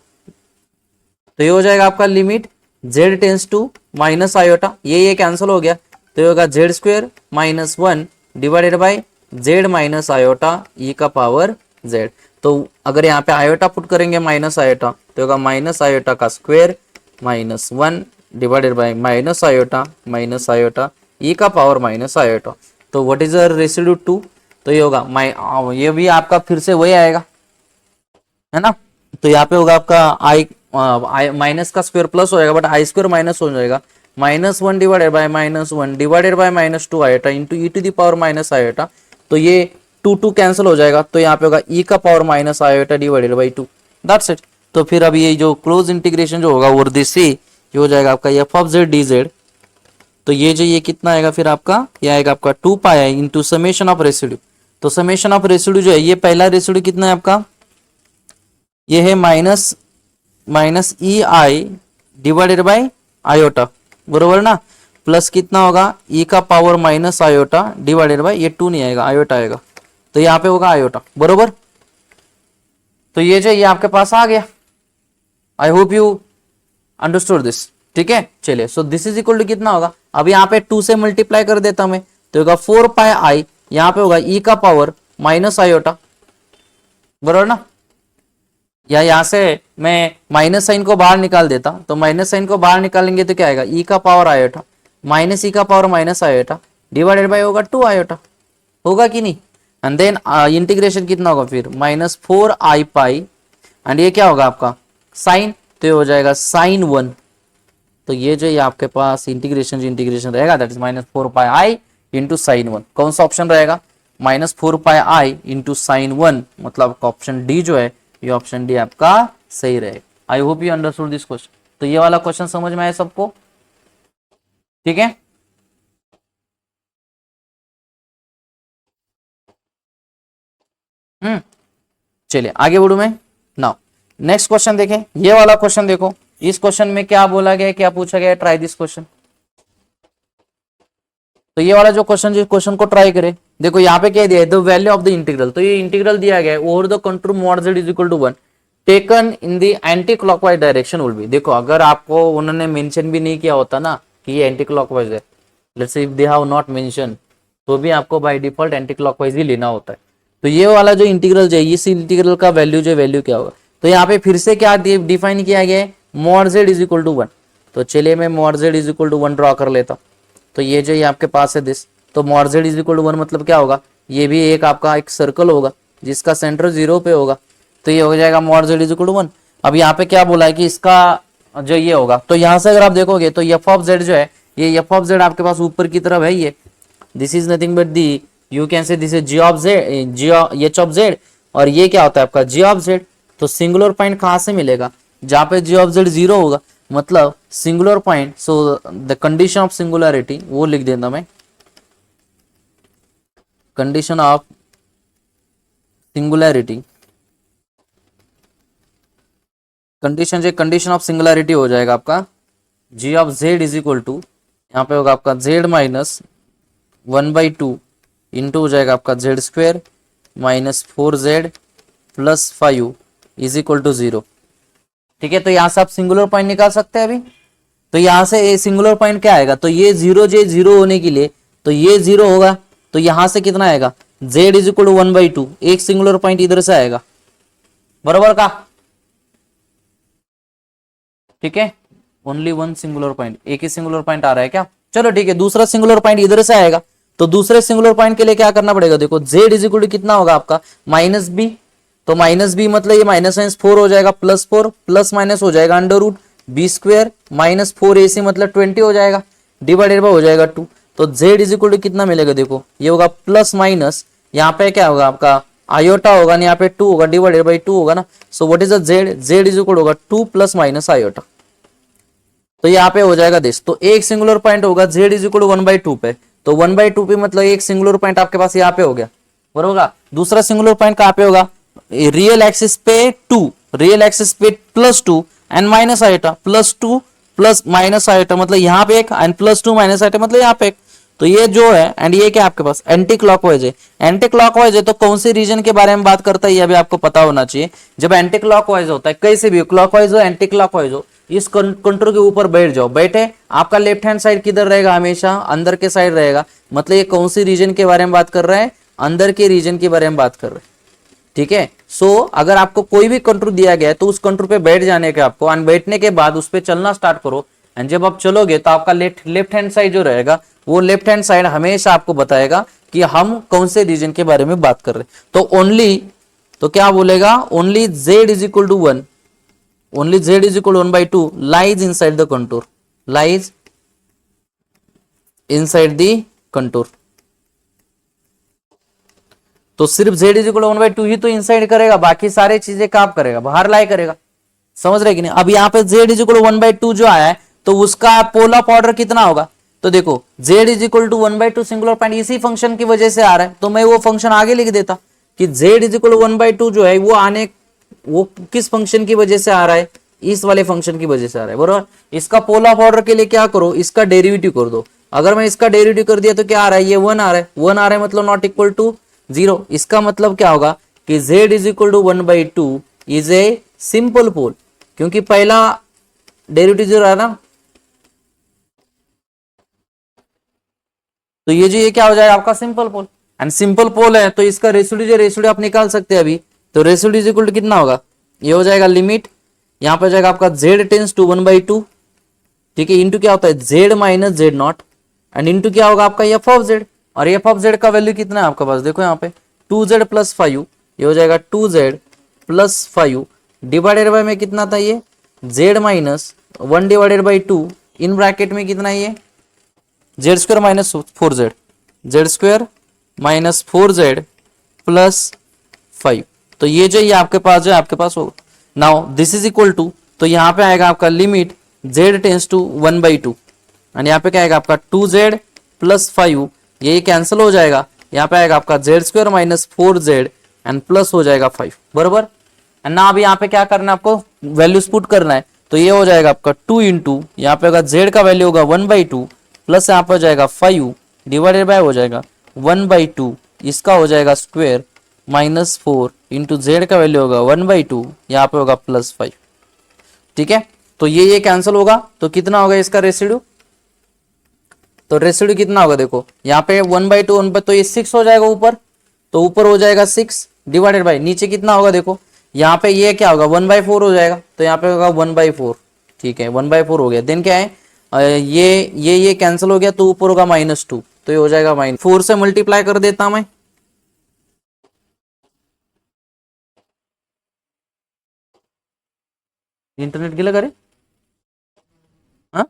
Speaker 1: तो ये हो जाएगा आपका limit Z tends to minus iota, ये कैंसिल हो गया, तो ये होगा Z square minus one divided by z minus iota e का पावर जेड। तो अगर यहाँ पे आयोटा पुट करेंगे माइनस आयोटा तो होगा माइनस आयोटा का square minus one divided by minus iota e का पावर माइनस आयोटा। तो what is the residue two, तो ये होगा ये भी आपका फिर से वही आएगा है ना, तो यहाँ पे होगा आपका आई माइनस का स्क्वायर प्लस हो जाएगा बट आई स्क्वायर माइनस हो जाएगा, minus one divided by minus two iota into E to the power minus iota, तो ये टू टू कैंसिल हो जाएगा, तो यहाँ पे होगा ई का power minus iota divided by two, that's it. तो फिर अभी ये जो क्लोज इंटीग्रेशन जो होगा वो दिस ये हो जाएगा आपका F of Z D Z, तो ये जो ये कितना आएगा फिर आपका ये आएगा आपका two pi into summation of residue. तो समेशन ऑफ रेसिड्यू जो है ये पहला रेसिड्यू कितना है आपका ये है minus minus E I divided by iota, बरोबर ना, प्लस कितना होगा ई का power minus iota divided by, ये 2 नहीं आएगा आयोटा आएगा, तो यहाँ पे होगा आयोटा, बरोबर। तो ये जो ये आपके पास आ गया, I hope you understood this, ठीक है। चलिए, so this is equal to कितना होगा, अब यहाँ पे 2 से मल्टीप्लाई कर देता मैं, तो होगा 4 पाई आई, यहाँ पे होगा ई का पावर माइनस आयोटा, बरोबर ना, या यहाँ से मैं माइनस साइन को बाहर निकाल देता, तो माइनस साइन को बाहर निकालेंगे तो क्या आएगा, ई का पावर आयोटा माइनस ई का power minus iota divided bye होगा 2 आयोटा, होगा कि नहीं। एंड देन इंटीग्रेशन कितना होगा फिर, माइनस 4 आई पाई, एंड ये क्या होगा आपका साइन, तो ये हो जाएगा साइन 1। तो ये जो ये आपके पास इंटीग्रेशन रहेगा, that is minus 4 pi I into sine 1। कौन सा ऑप्शन रहेगा, माइनस 4 पाई आई इंटू साइन 1, मतलब ऑप्शन डी जो है, ये ऑप्शन डी आपका सही रहेगा। आई hope you understood this question. तो ये वाला क्वेश्चन समझ में आया सबको, ठीक है। चलिए आगे बढ़ू मैं। नाउ नेक्स्ट क्वेश्चन देखें, ये वाला क्वेश्चन देखो, इस क्वेश्चन में क्या बोला गया है, क्या पूछा गया है, ट्राई दिस क्वेश्चन। तो ये वाला जो क्वेश्चन, जिस क्वेश्चन को ट्राई करें, देखो यहाँ पे क्या दिया है, the value of the integral, तो ये इंटीग्रल दिया गया है over the contour mod z is equal to 1 taken in the anti clockwise direction will be. देखो अगर आपको उन्होंने मेंशन भी नहीं किया होता ना कि ये एंटी क्लॉकवाइज है, let's say if they have not mention, तो भी आपको बाय डिफॉल्ट एंटी क्लॉकवाइज ही लेना होता है। तो ये वाला जो इंटीग्रल जो है, इस इंटीग्रल का वैल्यू जो वैल्यू क्या होगा, तो यहाँ पे फिर से क्या डिफाइन किया गया है, mod z is equal to 1। तो चलिए मैं mod z is equal to 1 draw कर लेता हूँ। तो ये जो ये आपके पास है दिस, तो mod z is equal to 1 मतलब क्या होगा, ये भी एक आपका एक सर्कल होगा जिसका सेंटर 0 पे होगा, तो ये हो जाएगा mod z is equal to 1। अब यहाँ पे क्या बोला है कि इसका जो ये होगा, तो यहाँ से अगर आप देखोगे तो एफ ऑफ z जो है, ये एफ ऑफ z आपके पास ऊपर की तरफ है, ये this is nothing but the, you can say this is G of Z, G H of Z, और ये क्या होता है आपका जी ऑफ जेड। तो सिंगुलर पॉइंट कहाँ से मिलेगा, जहाँ पे जी ऑफ जेड 0 होगा, मतलब singular point. So the condition of singularity वो लिख देता मैं, condition of singularity, condition of singularity हो जाएगा आपका जी of Z is equal to, यहाँ पे होगा आपका जेड माइनस 1/2 इंटू हो जाएगा आपका Z square minus 4z plus 5 is equal to 0। ठीक है, तो यहाँ से आप सिंगुलर पॉइंट निकाल सकते हैं अभी। तो यहाँ से सिंगुलर पॉइंट क्या आएगा, तो ये 0 होने के लिए, तो ये 0 होगा, तो यहाँ से कितना आएगा, z इज इक्वल टू 1/2, एक सिंगुलर पॉइंट इधर से आएगा, बराबर का, ठीक है, ओनली वन सिंगुलर पॉइंट, एक ही सिंगुलर पॉइंट आ रहा है क्या, चलो ठीक है। दूसरा सिंगुलर पॉइंट इधर से आएगा, तो दूसरे सिंगुलर पॉइंट के लिए क्या करना पड़ेगा, देखो z इज इक्वल टू कितना होगा आपका माइनस बी, तो माइनस बी मतलब ये माइनस साइंस 4 हो जाएगा, प्लस 4 प्लस माइनस हो जाएगा under root B square minus 4ac मतलब 20 हो जाएगा, डिवाइडेड बाय हो जाएगा 2। तो z इज इक्वल टू कितना मिलेगा, देखो ये होगा प्लस माइनस, यहाँ पे क्या होगा आपका आयोटा होगा, यहाँ पे 2 होगा, डिवाइडेड बाय 2 होगा ना। सो what is the z is equal होगा 2 प्लस माइनस आयोटा, तो यहाँ पे हो जाएगा दिस। तो एक सिंगुलर पॉइंट होगा z इज इक्वल 1/2 पे, तो 1/2 पे मतलब एक सिंगुलर पॉइंट आपके पास यहाँ पे हो गया, बरोबर। दूसरा सिंगुलर पॉइंट कहाँ पे होगा, रियल एक्सिस पे 2, रियल एक्सिस पे plus 2 and minus iota, plus 2 plus minus iota मतलब यहाँ पे एक, एंड प्लस 2 माइनस आयोटा मतलब यहाँ पे एक। तो ये जो है एंड ये क्या आपके पास एंटी क्लॉकवाइज है, एंटी क्लॉकवाइज है तो कौन सी रीजन के बारे में बात करता है ये भी आपको पता होना चाहिए। जब एंटी क्लॉकवाइज होता है, कैसे भी क्लॉकवाइज हो एंटी क्लॉकवाइज हो, इस कंट्रोल के ऊपर बैठ जाओ, बैठे आपका लेफ्ट हैंड साइड किधर रहेगा, हमेशा अंदर के साइड रहेगा, मतलब ये कौन सी रीजन के बारे में बात कर रहा है, अंदर के रीजन के बारे में बात कर रहे हैं, ठीक है। सो अगर आपको कोई भी कंट्रोल दिया गया है तो उस कंट्रोल पे बैठ जाने के आपको, एंड बैठने के बाद उस पे चलना स्टार्ट करो, एंड जब आप चलोगे तो आपका लेफ्ट हैंड साइड जो रहेगा, वो लेफ्ट हैंड साइड हमेशा आपको बताएगा कि हम कौन से रीजन के बारे में बात कर रहे हैं। तो ओनली, तो क्या बोलेगा, only z is equal to 1, only z is equal to 1/2 lies inside the contour, lies inside the contour। तो सिर्फ z is equal to 1/2 ही तो इनसाइड करेगा, बाकी सारे चीजें काम करेगा, बाहर लाई करेगा, समझ रहे कि नहीं। अब यहाँ पे z is equal to 1/2 जो आया है, तो उसका पोल ऑफ ऑर्डर कितना होगा, तो देखो z is equal to 1/2 singular point इसी फंक्शन की वजह से आ रहा है, तो मैं वो फंक्शन आगे लिख देता कि z is equal to 1/2 जो है वो आने, वो किस फंक्शन की वजह से आ रहा है, इस वाले फंक्शन की वजह से आ रहा है, बरोबर। इसका पोल ऑफ ऑर्डर के लिए क्या करो, इसका डेरिवेटिव कर दो। अगर मैं इसका डेरिवेटिव कर दिया तो क्या आ रहा है, ये 1 आ रहा है, 1 आ रहा है मतलब नॉट इक्वल टू 0। इसका मतलब क्या होगा कि z is equal to 1/2 is a simple pole, क्योंकि पहला डेरिवेटिव 0 है ना। तो ये क्या हो जाएगा आपका सिंपल पोल, एंड सिंपल पोल है तो इसका रेसिड्यू आप निकाल सकते हैं अभी। तो रेसिड्यू इज इक्वल टू कितना होगा, ये हो जाएगा लिमिट, यहाँ पे हो जाएगा आपका z टेंस टू 1/2, ठीक है, इंटू क्या होता है z minus z not, and into क्या होगा आपका f ऑफ z, और f ऑफ z का वैल्यू कितना है आपके पास, देखो यहाँ पे 2z प्लस 5, ये हो जाएगा 2z प्लस 5 डिवाइडेड बाय में कितना था ये z माइनस 1/2 इन ब्रैकेट में कितना है ये Z square minus 4z, Z square minus 4z plus 5। तो ये आपके पास जो आपके पास होगा, now this is equal to, तो यहाँ पे आएगा आपका limit z tends to 1/2, and यहाँ पे क्या आएगा आपका 2z प्लस 5, ये कैंसिल हो जाएगा, यहाँ पे आएगा आपका Z square minus 4z and plus हो जाएगा 5, बरोबर। एंड ना अभी यहाँ पे क्या करना है आपको, वैल्यूज पुट करना है। तो ये हो जाएगा आपका 2 इंटू यहाँ पे होगा z का वैल्यू होगा 1/2 प्लस यहाँ पे हो जाएगा 5 डिवाइडेड बाय हो जाएगा 1/2, इसका हो जाएगा स्क्वायर माइनस 4 इंटू जेड का वैल्यू होगा 1/2, यहाँ पे होगा प्लस 5, ठीक है। तो ये कैंसिल होगा, तो कितना होगा इसका रेसिड्यू, तो रेसिड्यू कितना होगा देखो यहाँ पे 1/2 1 पर, तो ये 6 हो जाएगा ऊपर, तो ऊपर हो जाएगा 6 डिवाइडेड बाय नीचे कितना होगा देखो, यहाँ पे ये क्या होगा 1/4 हो जाएगा, तो यहाँ पे होगा 1/4, ठीक है 1/4 हो गया। देन क्या है ये कैंसिल हो गया, तो ऊपर होगा -2, तो ये हो जाएगा -4 से मल्टीप्लाई कर देता मैं, इंटरनेट गेलं करे, हाँ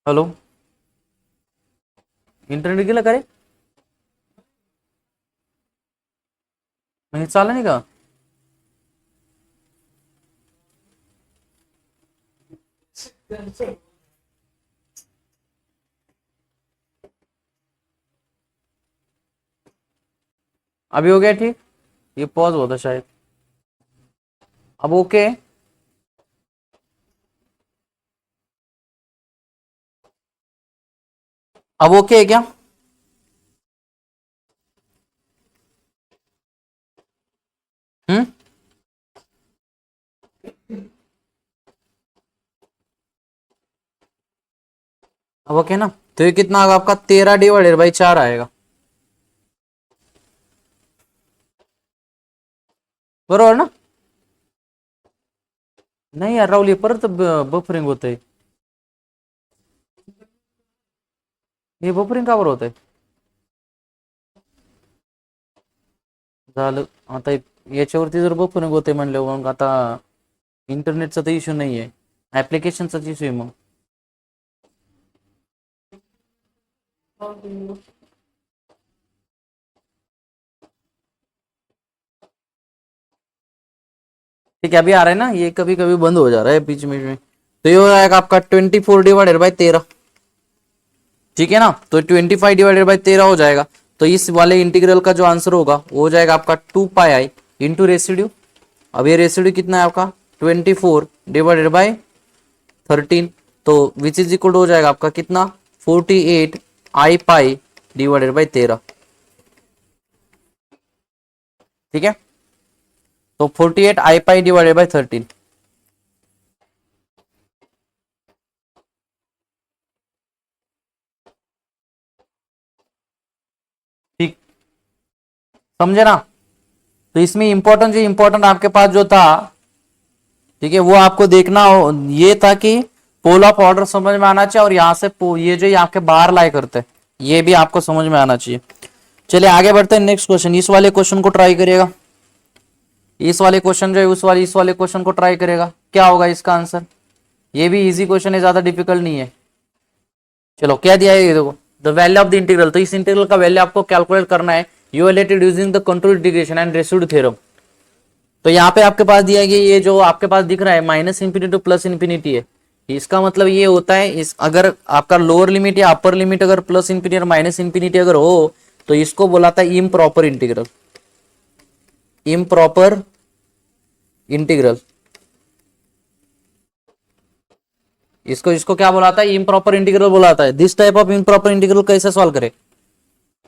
Speaker 1: हॅलो इंटरनेट गेलं करे, नाही चाललं नाही का, अभी हो गया ठीक, ये पॉज होता शायद, अब ओके। अब ओके है क्या, हम्म, अब ओके ना। तो ये कितना आएगा आपका 13 डिवाइडेड बाई 4 आएगा, बरोबर ना। नाही यार राहुल, ये परत बफरिंग होतंय, हे बफरिंग का बरं होतंय, झालं आता याच्यावरती जर बफरिंग होते म्हणलं, मग आता इंटरनेटचा तर इश्यू नाही आहे, ऍप्लिकेशनचाच इश्यू आहे मग। ठीक है अभी आ रहा है ना, ये कभी कभी बंद हो जा रहा है बीच में। तो ये हो जाएगा आपका 24 डिवाइडेड बाई 13, ठीक है ना। तो 25 डिवाइडेड बाई 13 हो जाएगा, तो इस वाले इंटीग्रल का जो आंसर होगा वो हो जाएगा आपका 2πi इंटू रेसिड्यू। अब ये रेसिड्यू कितना है आपका 24 डिवाइडेड बाई 13, तो विच इज इक्वल हो जाएगा आपका कितना 48 आई पाई डिवाइडेड बाई 13, ठीक है। तो 48 आई पाई डिवाइडेड बाई 13, ठीक समझे ना। तो इसमें इंपॉर्टेंट आपके पास जो था, ठीक है, वो आपको देखना हो, ये था कि पोल ऑफ ऑर्डर समझ में आना चाहिए, और यहाँ से ये जो आपके बाहर लाई करते हैं ये भी आपको समझ में आना चाहिए। चलिए आगे बढ़ते हैं, नेक्स्ट क्वेश्चन, इस वाले क्वेश्चन को ट्राई करिएगा, इस वाले क्वेश्चन जो है इस वाले क्वेश्चन को ट्राई करेगा, क्या होगा इसका आंसर। ये भी इजी क्वेश्चन है, ज्यादा डिफिकल्ट नहीं है। चलो क्या दिया है ये देखो, the value of the integral, तो इस इंटीग्रल का वैल्यू आपको कैलकुलेट करना है, evaluated using the contour integration and residue theorem. तो यहाँ पे आपके पास दिया गया ये जो आपके पास दिख रहा है -∞ टू +∞ है, इसका मतलब ये होता है इस अगर आपका लोअर लिमिट या अपर लिमिट अगर +∞ और -∞ अगर हो तो इसको बोला था इम्प्रॉपर इंटीग्रल, इम्प्रॉपर इंटीग्रल, इसको इसको क्या बुलाता है, इम्प्रॉपर इंटीग्रल बुलाता है। This type of improper integral कैसे सॉल्व करें,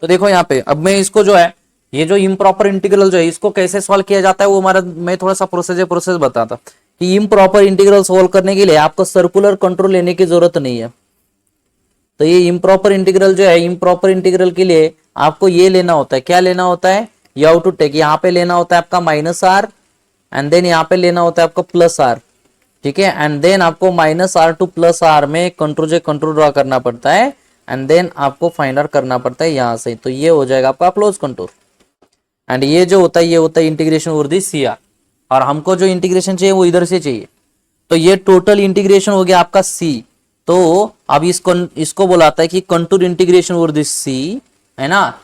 Speaker 1: तो देखो यहाँ पे अब मैं इसको जो है, ये जो इम्प्रॉपर इंटीग्रल जो है इसको कैसे सॉल्व किया जाता है वो हमारा, मैं थोड़ा सा प्रोसेस बताता कि इम्प्रॉपर इंटीग्रल सॉल्व करने के लिए आपको सर्कुलर कंट्रोल लेने की जरूरत नहीं है। तो ये इम्प्रॉपर इंटीग्रल जो है, इम्प्रॉपर इंटीग्रल के लिए आपको ये लेना होता है, क्या लेना होता है, यू हैव टू टेक, यहाँ पे लेना होता है आपका माइनस आर, एंड देन यहाँ पे लेना होता है आपका प्लस आर, ठीक है। एंड देन आपको minus R to plus R में कंट्रोल ड्रॉ करना पड़ता है, एंड देन आपको फाइंड आउट करना पड़ता है यहाँ से, तो ये हो जाएगा आपका क्लोज कंटूर। एंड ये जो होता है, ये होता है integration over the C R, और हमको जो इंटीग्रेशन चाहिए वो इधर से चाहिए, तो ये टोटल इंटीग्रेशन हो गया आपका सी। तो अब इसको बुलाता है कि कंटूर इंटीग्रेशन ओवर दिस सी, है ना,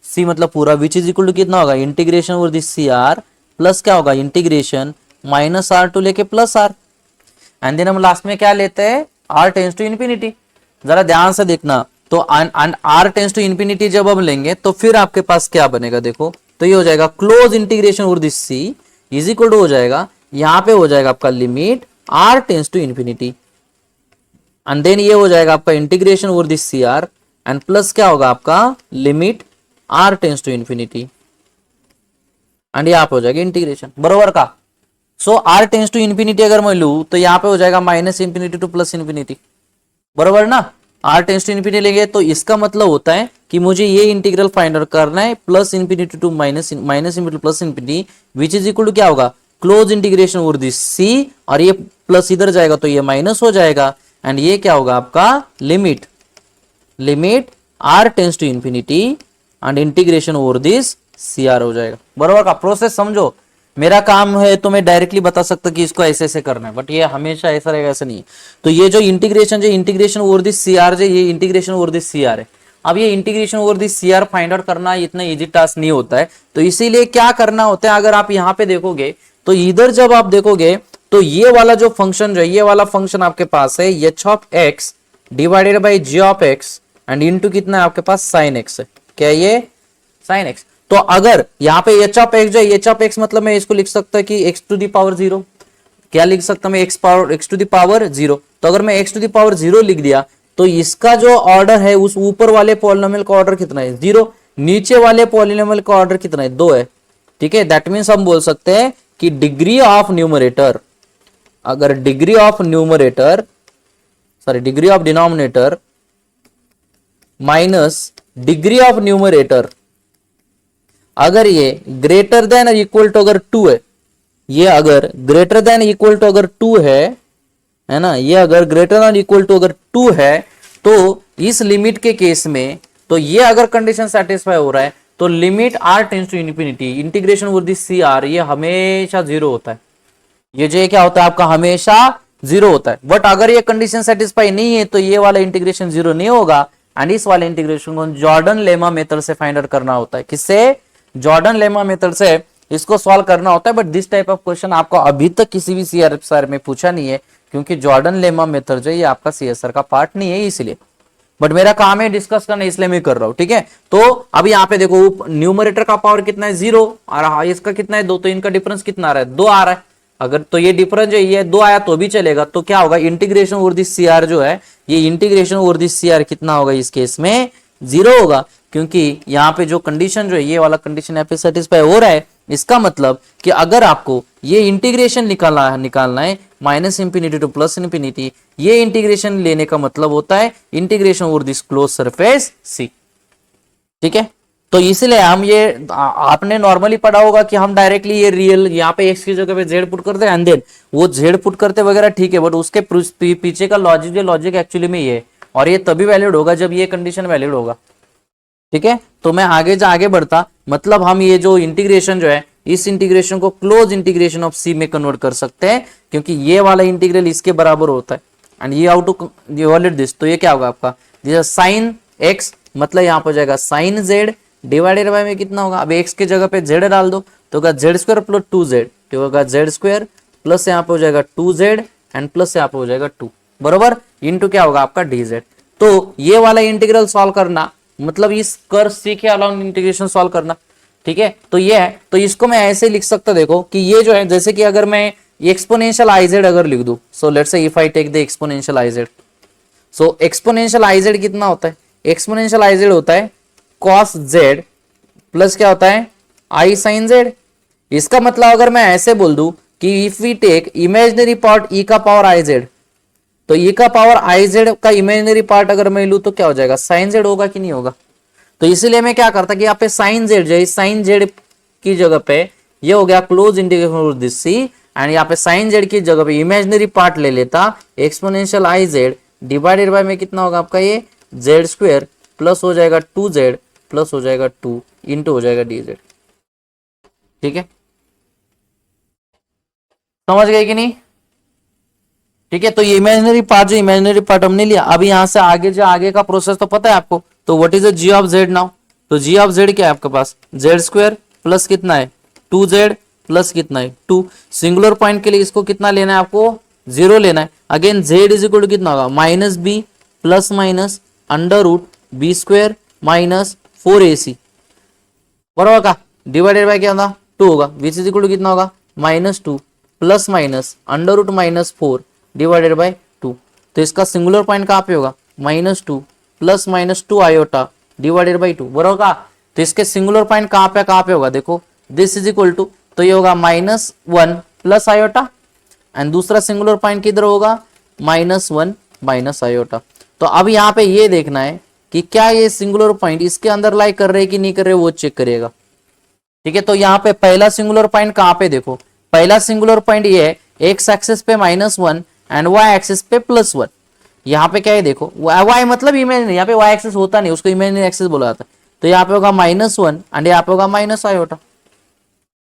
Speaker 1: सी मतलब पूरा, विच इज इक्वल टू कितना होगा, integration over this C R plus क्या होगा, इंटीग्रेशन माइनस आर टू लेके प्लस आर, एंड देन हम लास्ट में क्या लेते हैं, आर टेंस टू इंफिनिटी। जरा ध्यान से देखना, तो आर टेंस टू इंफिनिटी जब हम लेंगे तो फिर आपके पास क्या बनेगा, देखो तो ये हो जाएगा close integration over this C is equal to हो जाएगा, यहाँ पे हो जाएगा आपका limit R tends to infinity, and then ये हो जाएगा आपका integration over this C R, and plus क्या होगा आपका limit R tends to infinity, and यहाँ पे हो जाएगा इंटीग्रेशन, बरोबर का। So R tends to infinity अगर मैं लू तो यहाँ पे हो जाएगा minus infinity to plus infinity, बरोबर ना। आर टेंस टू इंफिनिटी लेंगे तो इसका मतलब होता है कि मुझे ये इंटीग्रल फाइंड आउट करना है, plus infinity to minus infinity plus infinity, which is equal to क्या होगा, close integration over this C, और ये प्लस इधर जाएगा तो ये माइनस हो जाएगा, एंड ये क्या होगा आपका limit R tends to infinity and integration over this C R हो जाएगा, बरोबर का। प्रोसेस समझो, मेरा काम है तो मैं डायरेक्टली बता सकता कि इसको ऐसे ऐसे करना है, बट ये हमेशा ऐसा रहेगा, ऐसा नहीं है। तो ये जो integration over this C R, ये integration over this C R है। अब ये integration over this C R find out करना इतना इजी टास्क नहीं होता है, तो इसीलिए क्या करना होता है, अगर आप यहाँ पे देखोगे तो इधर जब आप देखोगे तो ये वाला जो फंक्शन जो है, ये वाला फंक्शन आपके पास है H of X divided by G of X, and into कितना है आपके पास साइन एक्स है, क्या ये साइन एक्स। तो अगर यहाँ पे एच ऑफ एक्स जो है, एच ऑफ एक्स मतलब मैं इसको लिख सकता कि X to the power zero, क्या लिख सकता मैं, X to the power zero. तो अगर मैं X to the power zero लिख दिया तो इसका जो ऑर्डर है, उस ऊपर वाले पॉलिनोमियल का ऑर्डर कितना है, जीरो, नीचे वाले पॉलिनोमियल का ऑर्डर कितना है, दो है, ठीक है। दैट मीन्स हम बोल सकते हैं कि डिग्री ऑफ न्यूमरेटर, अगर degree of denominator minus degree of numerator, अगर ये ग्रेटर देन और इक्वल टू अगर 2 है, ये अगर ग्रेटर देन इक्वल टू अगर 2 है ना, ये अगर ग्रेटर देन इक्वल टू अगर 2 है, तो इस लिमिट के केस में, तो ये अगर कंडीशन सेटिस्फाई हो रहा है तो limit R tends to infinity integration over this C R, ये हमेशा जीरो होता है, ये जो क्या होता है आपका हमेशा जीरो होता है। बट अगर ये कंडीशन सेटिस्फाई नहीं है तो ये वाला इंटीग्रेशन जीरो नहीं होगा, एंड इस वाले इंटीग्रेशन को जॉर्डन लेमा मेथड से फाइंड आउट करना होता है, किससे, जॉर्डन लेमा मेथड से इसको सॉल्व करना होता है। But this type of question आपको अभी तक किसी भी सीआरएफ में पूछा नहीं है, क्योंकि जॉर्डन लेमा मेथड जो ये आपका सीएसआर का पार्ट नहीं है, इसलिए। बट मेरा काम है डिस्कस करना, इसलिए मैं कर रहा हूं, ठीक है। तो अब यहाँ पे देखो न्यूमरेटर का पावर कितना है, जीरो, और इसका कितना है, दो, तो इनका डिफरेंस कितना आ रहा है, दो आ रहा है। अगर तो ये डिफरेंस जो ये दो आया तो भी चलेगा, तो क्या होगा, इंटीग्रेशन ओवर दिस सीआर जो है, ये इंटीग्रेशन ओवर दिस सीआर कितना होगा, इस केस में जीरो होगा, क्योंकि यहाँ पे जो कंडीशन जो है, ये वाला कंडीशन यहाँ पे सेटिस्फाई हो रहा है। इसका मतलब कि अगर आपको ये इंटीग्रेशन निकालना है minus infinity to plus infinity, ये इंटीग्रेशन लेने का मतलब होता है integration over this close surface C, ठीक है। तो इसलिए हम ये आपने नॉर्मली पढ़ा होगा कि हम डायरेक्टली ये रियल यहाँ पे एक्स की जगह पे जेड पुट करते हैं, एंड देन वो जेड पुट करते वगैरह, ठीक है, बट उसके पीछे का लॉजिक एक्चुअली में ये है, और ये तभी वैलिड होगा जब ये कंडीशन वैलिड होगा, ठीक है। तो मैं आगे बढ़ता, मतलब हम ये जो इंटीग्रेशन जो है, इस इंटीग्रेशन को क्लोज इंटीग्रेशन ऑफ सी में कन्वर्ट कर सकते हैं, क्योंकि ये वाला इंटीग्रल इसके बराबर होता है, एंड ये हाउ टू इवैल्यूएट दिस, तो ये क्या होगा आपका, दिस साइन एक्स, मतलब यहाँ पर जाएगा साइन जेड डिवाइडेड बाय में कितना होगा, अब एक्स की जगह पे जेड डाल दो तो होगा जेड स्क्वायर प्लस 2z, तो होगा जेड स्क्वायर प्लस यहाँ पे हो जाएगा 2z एंड प्लस यहाँ पे हो जाएगा 2, बरोबर, इनटू क्या होगा आपका dz। तो ये वाला इंटीग्रल सॉल्व करना मतलब इस कर्व सी के अलाउंग इंटीग्रेशन सॉल्व करना, ठीक है, तो ये है, तो इसको मैं ऐसे लिख सकता, देखो कि ये जो है, जैसे कि अगर मैं एक्सपोनेंशियल आईजेड अगर लिख दूं, so let's say if I take the exponential I Z, so exponential I Z कितना होता है, एक्सपोनेंशियल आईजेड होता है कॉस जेड प्लस क्या होता है आई साइन जेड। इसका मतलब अगर मैं ऐसे बोल दूं कि if we take imaginary part e का पावर आई जेड, तो ई का पावर आई जेड का इमेजिनरी पार्ट अगर मैं लूं तो क्या हो जाएगा, साइन जेड होगा कि नहीं होगा। तो इसीलिए मैं क्या करता कि यहाँ पे साइन जेड जो है, साइन जेड की जगह पे ये हो गया close integration this C, and यहाँ पे साइन जेड की जगह पे इमेजिनरी पार्ट ले लेता exponential I Z divided by में कितना होगा आपका ये जेड स्क्वायर प्लस हो जाएगा 2z प्लस हो जाएगा 2 इंटू हो जाएगा dz। ठीक है, समझ गए कि नहीं। ठीक है, तो ये इमेजिनरी पार्ट, जो इमेजिनरी पार्ट हमने लिया, अभी यहां से आगे जो आगे का प्रोसेस तो पता है आपको, तो what is the G of Z now, तो जी ऑफ जेड क्या है आपके पास, जेड स्क्वायर प्लस कितना है 2z प्लस कितना है 2। सिंगुलर पॉइंट के लिए इसको कितना लेना है आपको, 0 लेना है। Again Z is equal to कितना होगा, minus B plus minus under root B square minus 4ac बराबर का डिवाइडेड बाय क्या होगा 2 होगा, विच इज इक्वल टू कितना होगा -2 plus minus under root -4 divided by 2। तो इसका सिंगुलर पॉइंट कहाँ पे होगा, -2 प्लस -2 आयोटा डिवाइडेड बाय 2 बराबर का। तो इसके सिंगुलर पॉइंट कहाँ पे होगा, देखो दिस इज इक्वल टू, तो ये होगा -1 प्लस आयोटा, एंड दूसरा सिंगुलर पॉइंट किधर होगा -1 माइनस आयोटा। तो अब यहाँ पे ये देखना है कि क्या ये सिंगुलर पॉइंट इसके अंदर लाई कर रहे कि नहीं कर रहे, वो चेक करेगा। ठीक है, तो यहाँ पे पहला सिंगुलर पॉइंट कहाँ पे, देखो पहला सिंगुलर पॉइंट ये है एक्स एक्सिस पे -1 एंड वाई एक्सिस पे +1। यहाँ पे क्या है देखो, वाई मतलब इमेजिनरी, यहाँ पे वाई एक्सिस होता नहीं, उसको इमेजिनरी एक्सिस बोला जाता है। तो यहाँ पे होगा -1 एंड यहाँ पे होगा माइनस आयोटा,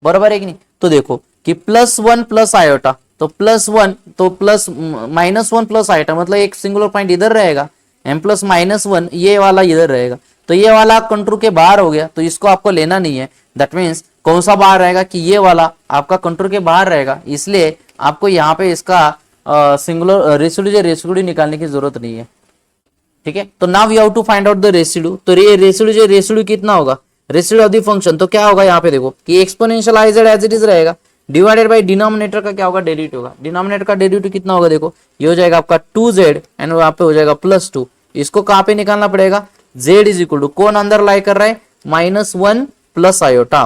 Speaker 1: बराबर है कि नहीं। तो देखो कि +1 प्लस आयोटा, तो +1 तो प्लस -1 प्लस आयोटा मतलब एक सिंगुलर पॉइंट इधर रहेगा, एम प्लस -1 ये वाला इधर रहेगा, तो ये वाला कंट्रोल के बाहर हो गया, तो इसको आपको लेना नहीं है। दैट मीन्स कौन सा बाहर रहेगा, कि ये वाला आपका कंट्रोल के बाहर रहेगा, इसलिए आपको यहाँ पे इसका सिंगुलर रेसिड्यू निकालने की जरूरत नहीं है। ठीक है, तो now we have to find out the residue. तो रेसिड्यू कितना होगा, रेसिड्यू ऑफ द फंक्शन, तो क्या होगा यहाँ पे देखो कि exponential I Z as it is रहेगा डिवाइडेड बाय डिनोमिनेटर का क्या होगा डेरिवेटिव होगा, डिनोमिनेटर का डेरिवेटिव कितना होगा, देखो ये हो जाएगा आपका 2z एंड वहां पे हो जाएगा +2। इसको कहाँ पे निकालना पड़ेगा, z इज इक्वल टू कौन अंदर लाई कर रहा है -1 प्लस आयोटा,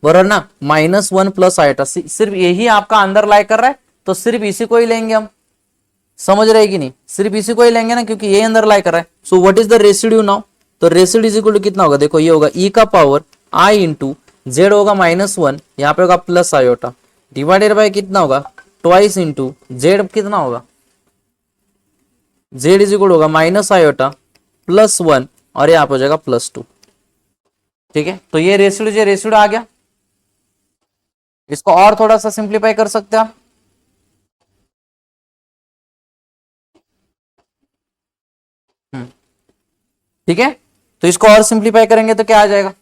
Speaker 1: बराबर ना, -1 प्लस आयोटा, सिर्फ यही आपका अंदर लाई कर रहा है, तो सिर्फ इसी को ही लेंगे हम, समझ रहे कि नहीं, सिर्फ इसी को ही लेंगे ना, क्योंकि ये अंदर लाई कर रहा है। सो what is the residue now, तो रेसिड्यू इज इक्वल टू कितना होगा, देखो ये होगा e का पावर i इंटू जेड होगा -1, यहाँ पे होगा प्लस आयोटा डिवाइडेड बाय कितना होगा ट्वाइस इंटू जेड कितना होगा, जेड इज इक्वल होगा माइनस आयोटा +1 और यहाँ पे हो जाएगा +2। ठीक है, तो ये रेसिड्यू आ गया। इसको और थोड़ा सा सिंप्लीफाई कर सकते हैं आप, ठीक है, तो इसको और सिंप्लीफाई करेंगे तो क्या आ जाएगा,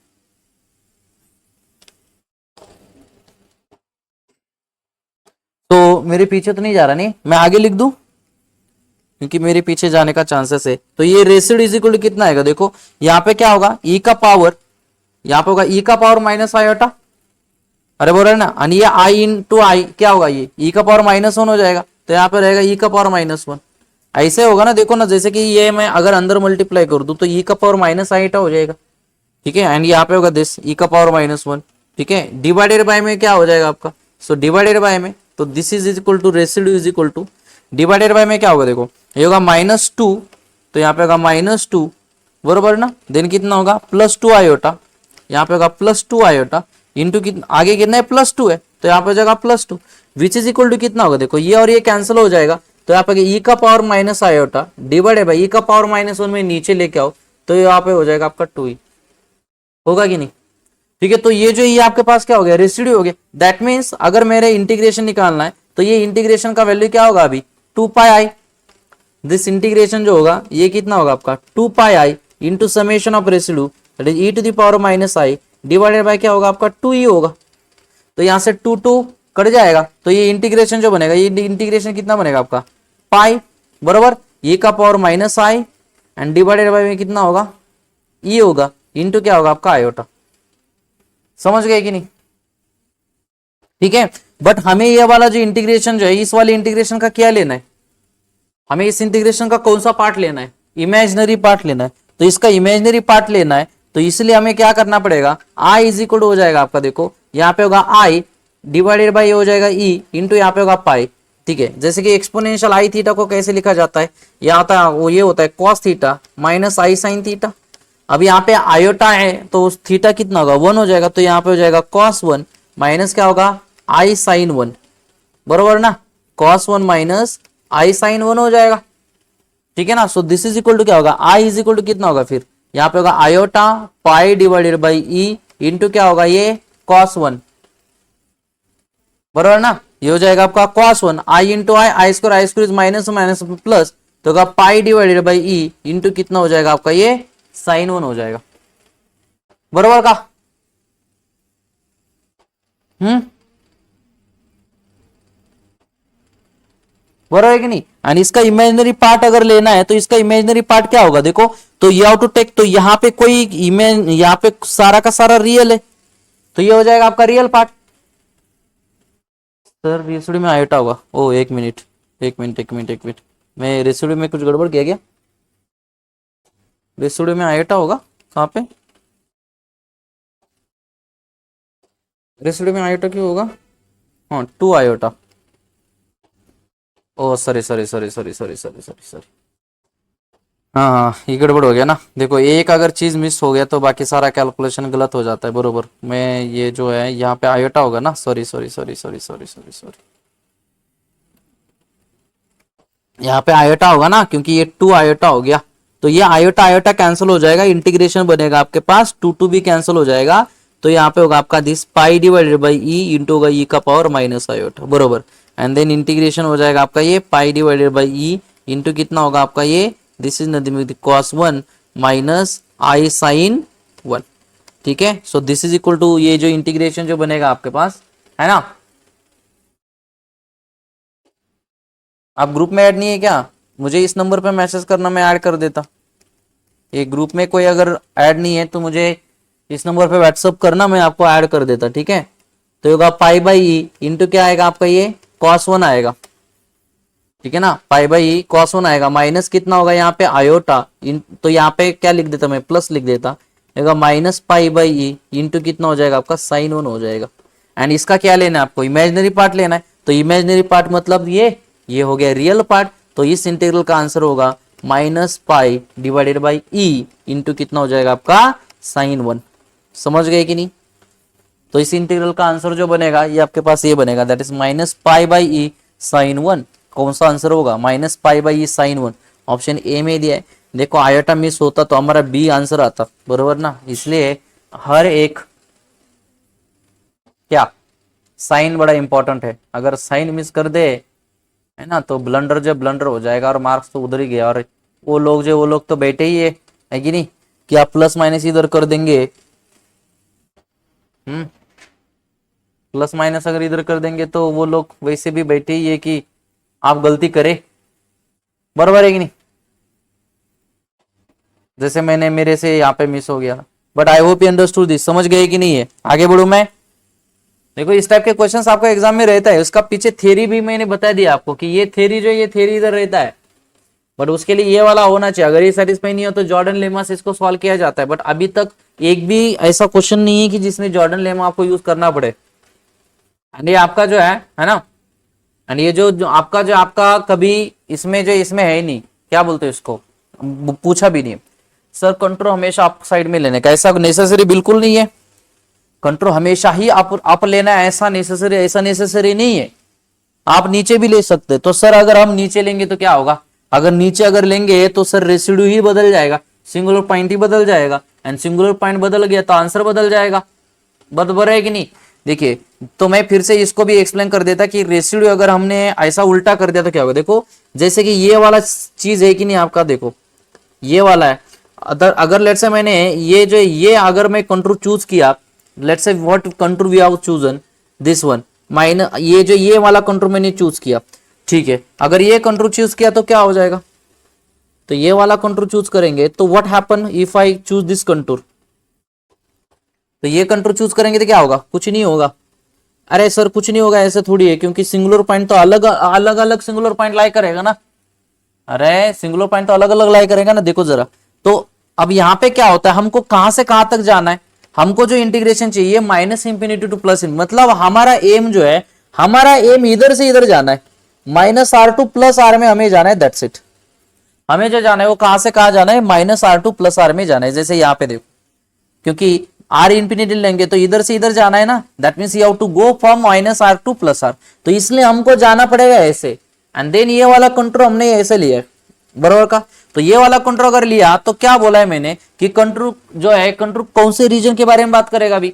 Speaker 1: तो मेरे पीछे तो नहीं जा रहा, नहीं मैं आगे लिख दूं क्योंकि मेरे पीछे जाने का चांसेस है। तो ये रेसिड्यू इज इक्वल टू कितना आएगा, देखो यहाँ पे क्या होगा ई का पावर, यहाँ पे होगा ई का पावर माइनस आयोटा, अरे बोल रहे ना, और ये आई इंटू आई क्या होगा, ये ई का पावर -1 हो जाएगा, तो यहाँ पे रहेगा ई का पावर -1। ऐसे होगा ना, देखो ना, जैसे कि ये मैं अगर अंदर मल्टीप्लाई कर दूं तो ई का पावर माइनस आईटा हो जाएगा। ठीक है, एंड यहाँ पे होगा दिस ई का पावर -1। ठीक है, डिवाइडेड बाय में क्या हो जाएगा आपका, सो डिवाइडेड बाय में, तो this is equal to residue is equal to divided by में क्या होगा, देखो ये होगा -2, तो यहाँ पे होगा -2 बरोबर ना, देन कितना होगा +2 आयोटा, यहाँ पे होगा +2 आयोटा इंटू कितना, आगे कितना है +2 है, तो यहाँ पे हो जाएगा +2 विच इज इक्वल टू कितना होगा, देखो ये और ये कैंसिल हो जाएगा, तो यहाँ पे ई का power minus iota divided by e का पावर -1 में नीचे लेके आओ, तो यहाँ पे हो जाएगा आपका 2 होगा कि नहीं। ठीक है, तो ये जो ये आपके पास क्या हो गया, रेसिड्यू हो गया। दैट मीन्स अगर मेरे इंटीग्रेशन निकालना है तो ये इंटीग्रेशन का वैल्यू क्या होगा, अभी 2πi, दिस इंटीग्रेशन जो होगा ये कितना होगा आपका 2πi into summation of residue that is e⁻⁻i divided by क्या होगा आपका 2e होगा। तो यहाँ से 2 कट जाएगा, तो ये इंटीग्रेशन जो बनेगा, ये इंटीग्रेशन कितना बनेगा आपका पाई बराबर e⁻⁻i एंड डिवाइडेड बाय में कितना होगा e होगा इंटू क्या होगा आपका आयोटा। समझ गए कि नहीं? ठीक है, बट हमें ये वाला जो इंटीग्रेशन जो है, इस वाले इंटीग्रेशन का क्या लेना है, हमें इस इंटीग्रेशन का कौन सा पार्ट लेना है, इमेजिनरी पार्ट लेना है। तो इसका इमेजिनरी पार्ट लेना है, तो इसलिए हमें क्या करना पड़ेगा, आई इज इक्वल हो जाएगा आपका, देखो यहाँ पे होगा आई डिवाइडेड बाई हो जाएगा ई इंटू यहाँ पे होगा पाई। ठीक है, जैसे कि एक्सपोनेंशियल आई थीटा को कैसे लिखा जाता है, यहाँ आता है वो ये होता है cos theta minus I sine theta. अब यहाँ पे आयोटा है तो थीटा कितना होगा, 1 हो जाएगा, तो यहाँ पे हो जाएगा कॉस 1 माइनस क्या होगा आई साइन 1, बरोबर ना, कॉस 1 माइनस आई साइन 1 हो जाएगा। ठीक है ना, so this is equal to क्या होगा, आई इज इक्वल टू कितना होगा, फिर यहाँ पे होगा iota pi divided by E into क्या होगा ये कॉस 1, बरोबर ना, ये हो जाएगा आपका cos 1 I into i square is minus minus plus, तो होगा पाई डिवाइडेड बाई ई इंटू कितना हो जाएगा आपका ये साइन 1 हो जाएगा, बरोबर का? बरोबर है कि नहीं? एंड इसका इमेजिनरी पार्ट अगर लेना है तो इसका इमेजिनरी पार्ट क्या होगा, देखो तो ये हाउ टू टेक, तो यहाँ पे कोई इमेज, यहाँ पे सारा का सारा रियल है, तो ये हो जाएगा आपका रियल पार्ट। सर रेसिड्यू में आयोटा होगा, ओ एक मिनट मैं रेसिड्यू में कुछ गड़बड़ किया क्या, रेसिड्यू में आयोटा होगा कहाँ पे, रेसिड्यू में आयोटा क्यों होगा, हाँ 2 आयोटा, ओ सॉरी, हाँ हाँ ये गड़बड़ हो गया ना, देखो एक अगर चीज मिस हो गया तो बाकी सारा कैलकुलेशन गलत हो जाता है, बरोबर। मैं ये जो है यहाँ पे आयोटा होगा ना, सॉरी, यहाँ पे आयोटा होगा ना, क्योंकि ये 2 आयोटा हो गया, तो ये आयोटा आयोटा कैंसिल हो जाएगा, इंटीग्रेशन बनेगा आपके पास 2 भी कैंसिल हो जाएगा, तो यहाँ पे होगा आपका this pi divided by E into होगा ई का पावर माइनस आयोटा, बरोबर। एंड देन इंटीग्रेशन हो जाएगा आपका ये pi divided by E into कितना होगा आपका ये, this is nothing cos 1 minus I sine 1। ठीक है, so this is equal to ये जो इंटीग्रेशन जो बनेगा आपके पास है ना। आप ग्रुप में ऐड नहीं है क्या, मुझे इस नंबर पे मैसेज करना, मैं ऐड कर देता। ये ग्रुप में कोई अगर ऐड नहीं है तो मुझे इस नंबर पे व्हाट्सअप करना, मैं आपको ऐड कर देता। ठीक है, तो होगा पाई बाई ई इंटू क्या आएगा आपका ये कॉस 1 आएगा, ठीक है ना, पाई बाई ई कॉस 1 आएगा, माइनस कितना होगा यहाँ पे आयोटा, तो यहाँ पे क्या लिख देता मैं, प्लस लिख देता, minus pi by E into कितना हो जाएगा आपका साइन 1 हो जाएगा। एंड इसका क्या लेना है आपको, इमेजिनरी पार्ट लेना है, तो इमेजिनरी पार्ट मतलब ये हो गया रियल पार्ट, तो इस इंटीग्रल का आंसर होगा minus pi divided by E into कितना हो जाएगा आपका साइन 1। समझ गए कि नहीं? तो इस इंटीग्रल का आंसर जो बनेगा ये आपके पास ये बनेगा, that is minus pi by E sine 1। कौन सा आंसर होगा, minus pi by E sine 1, option A में दिया है। देखो आयोटा मिस होता तो हमारा बी आंसर आता, बरोबर ना, इसलिए हर एक क्या साइन बड़ा इंपॉर्टेंट है, अगर साइन मिस कर दे है ना तो ब्लंडर जब ब्लंडर हो जाएगा और मार्क्स तो उधर ही गया। और वो लोग तो बैठे ही है कि नहीं, कि आप प्लस माइनस इधर कर देंगे, प्लस माइनस अगर इधर कर देंगे तो वो लोग वैसे भी बैठे ही है कि आप गलती करें, बराबर है कि नहीं। जैसे मैंने मेरे से यहाँ पे मिस हो गया, but I hope you understood this. समझ गए कि नहीं है, आगे बढ़ू मैं। देखो इस टाइप के क्वेश्चंस आपका एग्जाम में रहता है, उसका पीछे थ्योरी भी मैंने बता दिया आपको कि ये थ्योरी जो ये थ्योरी इधर रहता है, बट उसके लिए ये वाला होना चाहिए। अगर ये सेटिस्फाई नहीं हो तो जॉर्डन लेमा से इसको सॉल्व किया जाता है, बट अभी तक एक भी ऐसा क्वेश्चन नहीं है कि जिसमें जॉर्डन लेमा आपको यूज करना पड़े। एंड ये आपका जो है ना, एंड ये जो आपका कभी इसमें है ही नहीं, क्या बोलते हैं इसको, पूछा भी नहीं सर कंट्रोल हमेशा अप साइड में लेने का, ऐसा नेसेसरी बिल्कुल नहीं है। कंट्रोल हमेशा ही अप लेना है, ऐसा नेसेसरी नहीं है, आप नीचे भी ले सकते। तो सर अगर हम नीचे लेंगे तो क्या होगा, अगर नीचे अगर लेंगे तो सर रेसिड्यू ही बदल जाएगा, सिंगुलर पॉइंट ही बदल जाएगा, एंड सिंगुलर पॉइंट बदल गया तो आंसर बदल जाएगा, बराबर है कि नहीं। देखिए तो मैं फिर से इसको भी एक्सप्लेन कर देता कि रेसिड्यू अगर हमने ऐसा उल्टा कर दिया तो क्या होगा। देखो जैसे कि ये वाला चीज है कि नहीं आपका, देखो ये वाला है, अगर लेट्स से मैंने ये अगर मैं कंट्रोल चूज किया, let's say what control we have chosen this one, minus ये वाला कंट्रोल मैंने चूज किया, ठीक है। अगर ये कंट्रोल चूज किया तो क्या हो जाएगा, तो ये वाला कंट्रोल चूज करेंगे तो what happen if I choose this control, तो ये कंट्रोल चूज करेंगे तो क्या होगा, कुछ नहीं होगा। अरे सर कुछ नहीं होगा, ऐसे थोड़ी है, क्योंकि सिंगुलर पॉइंट तो अलग अलग अलग सिंगुलर पॉइंट लाई करेगा ना। अरे सिंगुलर पॉइंट तो अलग अलग लाई करेगा ना, देखो जरा। तो अब यहाँ पे क्या होता है, हमको कहां से कहां तक जाना है, हमको जो इंटीग्रेशन चाहिए माइनस इंफिनिटी टू प्लस इन, मतलब हमारा एम जो है, हमारा एम इधर से इधर जाना है, minus R to plus R में हमें जाना है, दैट्स इट। हमें जो जाना है वो कहां से कहां जाना है, minus R to plus R में जाना है। जैसे यहाँ पे देखो, क्योंकि आर इंफिनिटी लेंगे तो इधर से इधर जाना है ना, that means you have to go from minus R to plus R, तो इसलिए हमको जाना पड़ेगा ऐसे। एंड देन ये वाला कंट्रोल हमने ऐसे लिया है, बराबर का। तो ये वाला कंट्रोल अगर लिया तो क्या बोला है मैंने कि कंट्रोल जो है, कंट्रोल कौन से रीजन के बारे में बात करेगा अभी,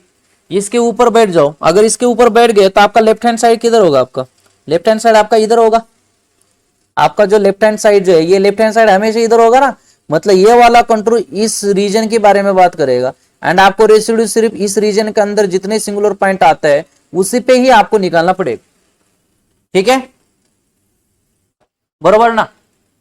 Speaker 1: इसके ऊपर बैठ जाओ। अगर इसके ऊपर बैठ गए तो आपका लेफ्ट हैंड साइड किधर होगा, आपका लेफ्ट हैंड साइड आपका इधर होगा। आपका जो लेफ्ट हैंड साइड जो है, ये लेफ्ट हैंड साइड हमेशा इधर होगा ना, मतलब ये वाला कंट्रोल इस रीजन के बारे में बात करेगा। एंड आपको रेसिड्यू सिर्फ इस रीजन के अंदर जितने सिंगुलर पॉइंट आता है उसी पे ही आपको निकालना पड़ेगा, ठीक है, बरोबर ना।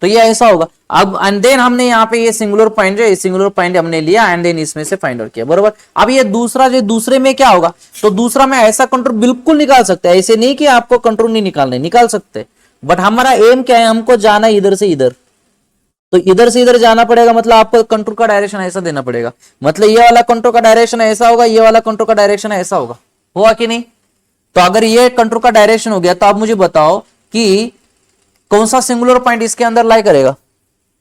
Speaker 1: तो ये ऐसा होगा। अब एंड देन हमने यहाँ पे ये सिंगुलर पॉइंट जो है, सिंगुलर पॉइंट हमने लिया एंड देन इसमें से फाइंड आउट किया, बरोबर। अब ये दूसरा जो, दूसरे में क्या होगा, तो दूसरा में ऐसा कंट्रोल बिल्कुल निकाल सकते हैं, ऐसे नहीं कि आपको कंट्रोल नहीं निकालने, निकाल सकते, बट हमारा एम क्या है, हमको जाना इधर से इधर, तो इधर से इधर जाना पड़ेगा, मतलब आपको कंट्रोल का डायरेक्शन ऐसा देना पड़ेगा, मतलब ये वाला कंट्रोल का डायरेक्शन ऐसा होगा, ये वाला कंट्रोल का डायरेक्शन ऐसा होगा, हुआ कि नहीं। तो अगर ये कंट्रोल का डायरेक्शन हो गया तो आप मुझे बताओ कि कौन सा सिंगुलर पॉइंट इसके अंदर लाई करेगा,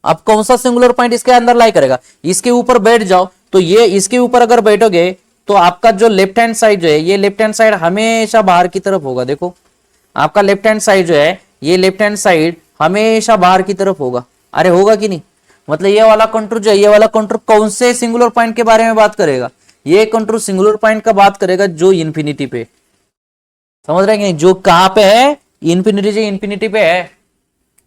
Speaker 1: अब कौन सा सिंगुलर पॉइंट इसके अंदर लाई करेगा। इसके ऊपर बैठ जाओ, तो ये इसके ऊपर अगर बैठोगे तो आपका जो लेफ्ट हैंड साइड जो है, ये लेफ्ट हैंड साइड हमेशा बाहर की तरफ होगा। देखो आपका लेफ्ट हैंड साइड जो है, ये लेफ्ट हैंड साइड हमेशा बाहर की तरफ होगा। अरे होगा कि नहीं, मतलब ये वाला कंट्रोल जो है, ये वाला कंट्रोल कौन से सिंगुलर पॉइंट के बारे में बात करेगा, ये कंट्रोल सिंगुलर पॉइंट का बात करेगा जो इन्फिनिटी पे, समझ रहे हैं, जो कहां पे है, इन्फिनिटी, जो इन्फिनिटी पे है।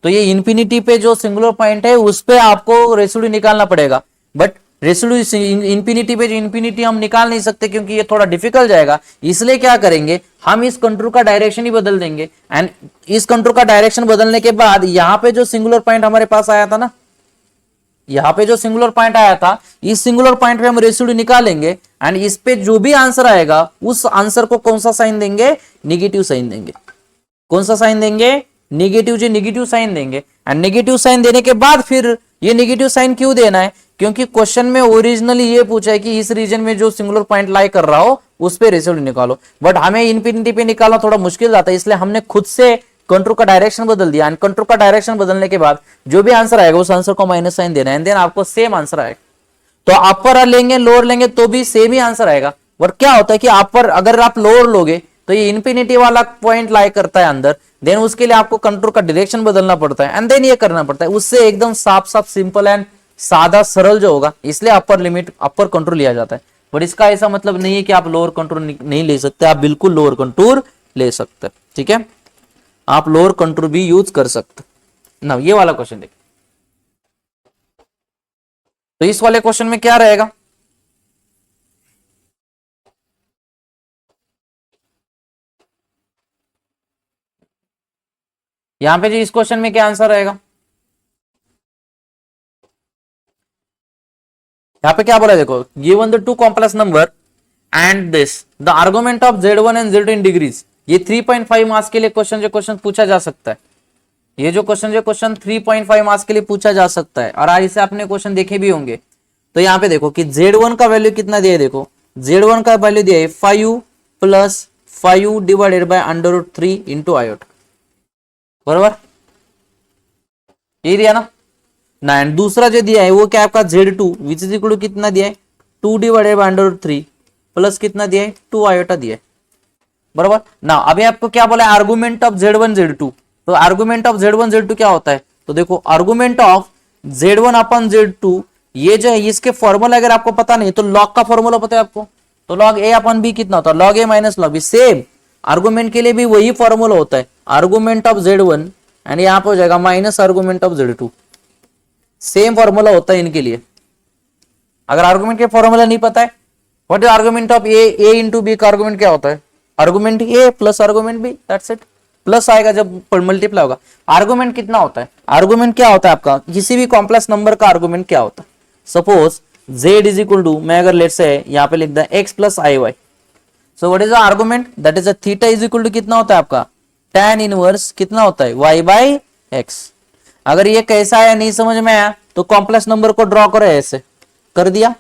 Speaker 1: तो ये इन्फिनिटी पे जो सिंगुलर पॉइंट है उस पे आपको रेसिड्यू निकालना पड़ेगा, बट रेसिड्यू इन्फिनिटी पे जो इन्फिनिटी हम निकाल नहीं सकते क्योंकि ये थोड़ा डिफिकल्ट जाएगा। इसलिए क्या करेंगे, हम इस कंट्रोल का डायरेक्शन ही बदल देंगे। एंड इस कंट्रोल का डायरेक्शन बदलने के बाद यहाँ पे जो सिंगुलर पॉइंट हमारे पास आया था ना, यहाँ पे जो सिंगुलर पॉइंट आया था, इस सिंगुलर पॉइंट पे हम रेसिड्यू निकालेंगे एंड इस पे जो भी आंसर आएगा उस आंसर को कौन सा साइन देंगे, निगेटिव साइन देंगे। कौन सा साइन देंगे, निगेटिव, जो निगेटिव साइन देंगे। एंड निगेटिव साइन देने के बाद फिर ये निगेटिव साइन क्यों देना है, क्योंकि क्वेश्चन में ओरिजिनली ये पूछा है कि इस रीजन में जो सिंगुलर पॉइंट लाई कर रहा हो उस पे रेसिड्यू निकालो, बट हमें इन्फिनिटी पे निकालना थोड़ा मुश्किल जाता है, इसलिए हमने खुद से कंट्रोल का डायरेक्शन बदल दिया। एंड कंट्रोल का डायरेक्शन बदलने के बाद जो भी आंसर आएगा उस आंसर को माइनस साइन देना है, एंड देन आपको सेम आंसर आएगा। तो अपर लेंगे लोअर लेंगे तो भी सेम ही आंसर आएगा, बट क्या होता है कि अपर अगर आप लोअर लोगे तो ये इन्फिनिटी वाला पॉइंट लाई करता है अंदर, देन उसके लिए आपको कंट्रोल का डायरेक्शन बदलना पड़ता है एंड देन ये करना पड़ता है। उससे एकदम साफ साफ सिंपल एंड सादा सरल जो होगा, इसलिए अपर लिमिट, अपर कंट्रोल लिया जाता है। बट इसका ऐसा मतलब नहीं है कि आप लोअर कंट्रोल नहीं ले सकते, आप बिल्कुल लोअर कंट्रोल ले सकते, ठीक है, आप लोअर कंट्रोल भी यूज कर सकते ना। ये वाला क्वेश्चन देखिए, तो इस वाले क्वेश्चन में क्या रहेगा, यहां पे जो इस क्वेश्चन में क्या आंसर रहेगा, यहाँ पे क्या बोला देखो, given the two complex number and this the argument of z1 and z2 in degrees. ये 3.5 मार्क्स के लिए क्वेश्चन पूछा जा सकता है। ये जो क्वेश्चन 3.5 मार्क्स के लिए पूछा जा सकता है और आज इसे आपने क्वेश्चन देखे भी होंगे। तो यहाँ पे देखो कि z1 का वैल्यू कितना दिया है, देखो z1 का वैल्यू दिया है 5 plus 5 divided by √3 into iota, बराबर, ये दिया ना। एंड दूसरा जो दिया है वो क्या आपका z2 which is equal to कितना दिया है, 2 डिवाइडेड बाय √3 प्लस कितना दिया है, 2 आयोटा दिया है, बराबर ना। अभी आपको क्या बोला है, आर्गुमेंट ऑफ z1 z2। तो आर्गुमेंट ऑफ z1 z2 क्या होता है, तो देखो argument of z1 upon z2, ये जो है इसके फॉर्मूला अगर आपको पता नहीं तो लॉग का फॉर्मूला पता है आपको, तो लॉग ए अपन बी कितना होता है, log a minus log b. Same argument के लिए भी वही फॉर्मूला होता है, आर्गुमेंट ऑफ z1 एंड यहाँ पे हो जाएगा minus argument of z2, same formula होता है इनके लिए। अगर आर्गुमेंट के फॉर्मूला नहीं पता है, what is argument of A into B का आर्गुमेंट क्या होता है, argument A plus argument B, that's it. Plus आएगा जब मल्टीप्लाई होगा। आर्गुमेंट कितना होता है, आर्गुमेंट क्या होता है आपका, किसी भी कॉम्प्लेक्स नंबर का आर्गुमेंट क्या होता है। Suppose z is equal to, मैं अगर लेट से यहाँ पे लिख दा x plus I Y, so what is the argument, that is a theta is equal to कितना होता है आपका tan इनवर्स कितना होता है y बाई x। अगर ये कैसा है नहीं समझ में आया तो कॉम्प्लेक्स नंबर को ड्रॉ करो, ऐसे कर दिया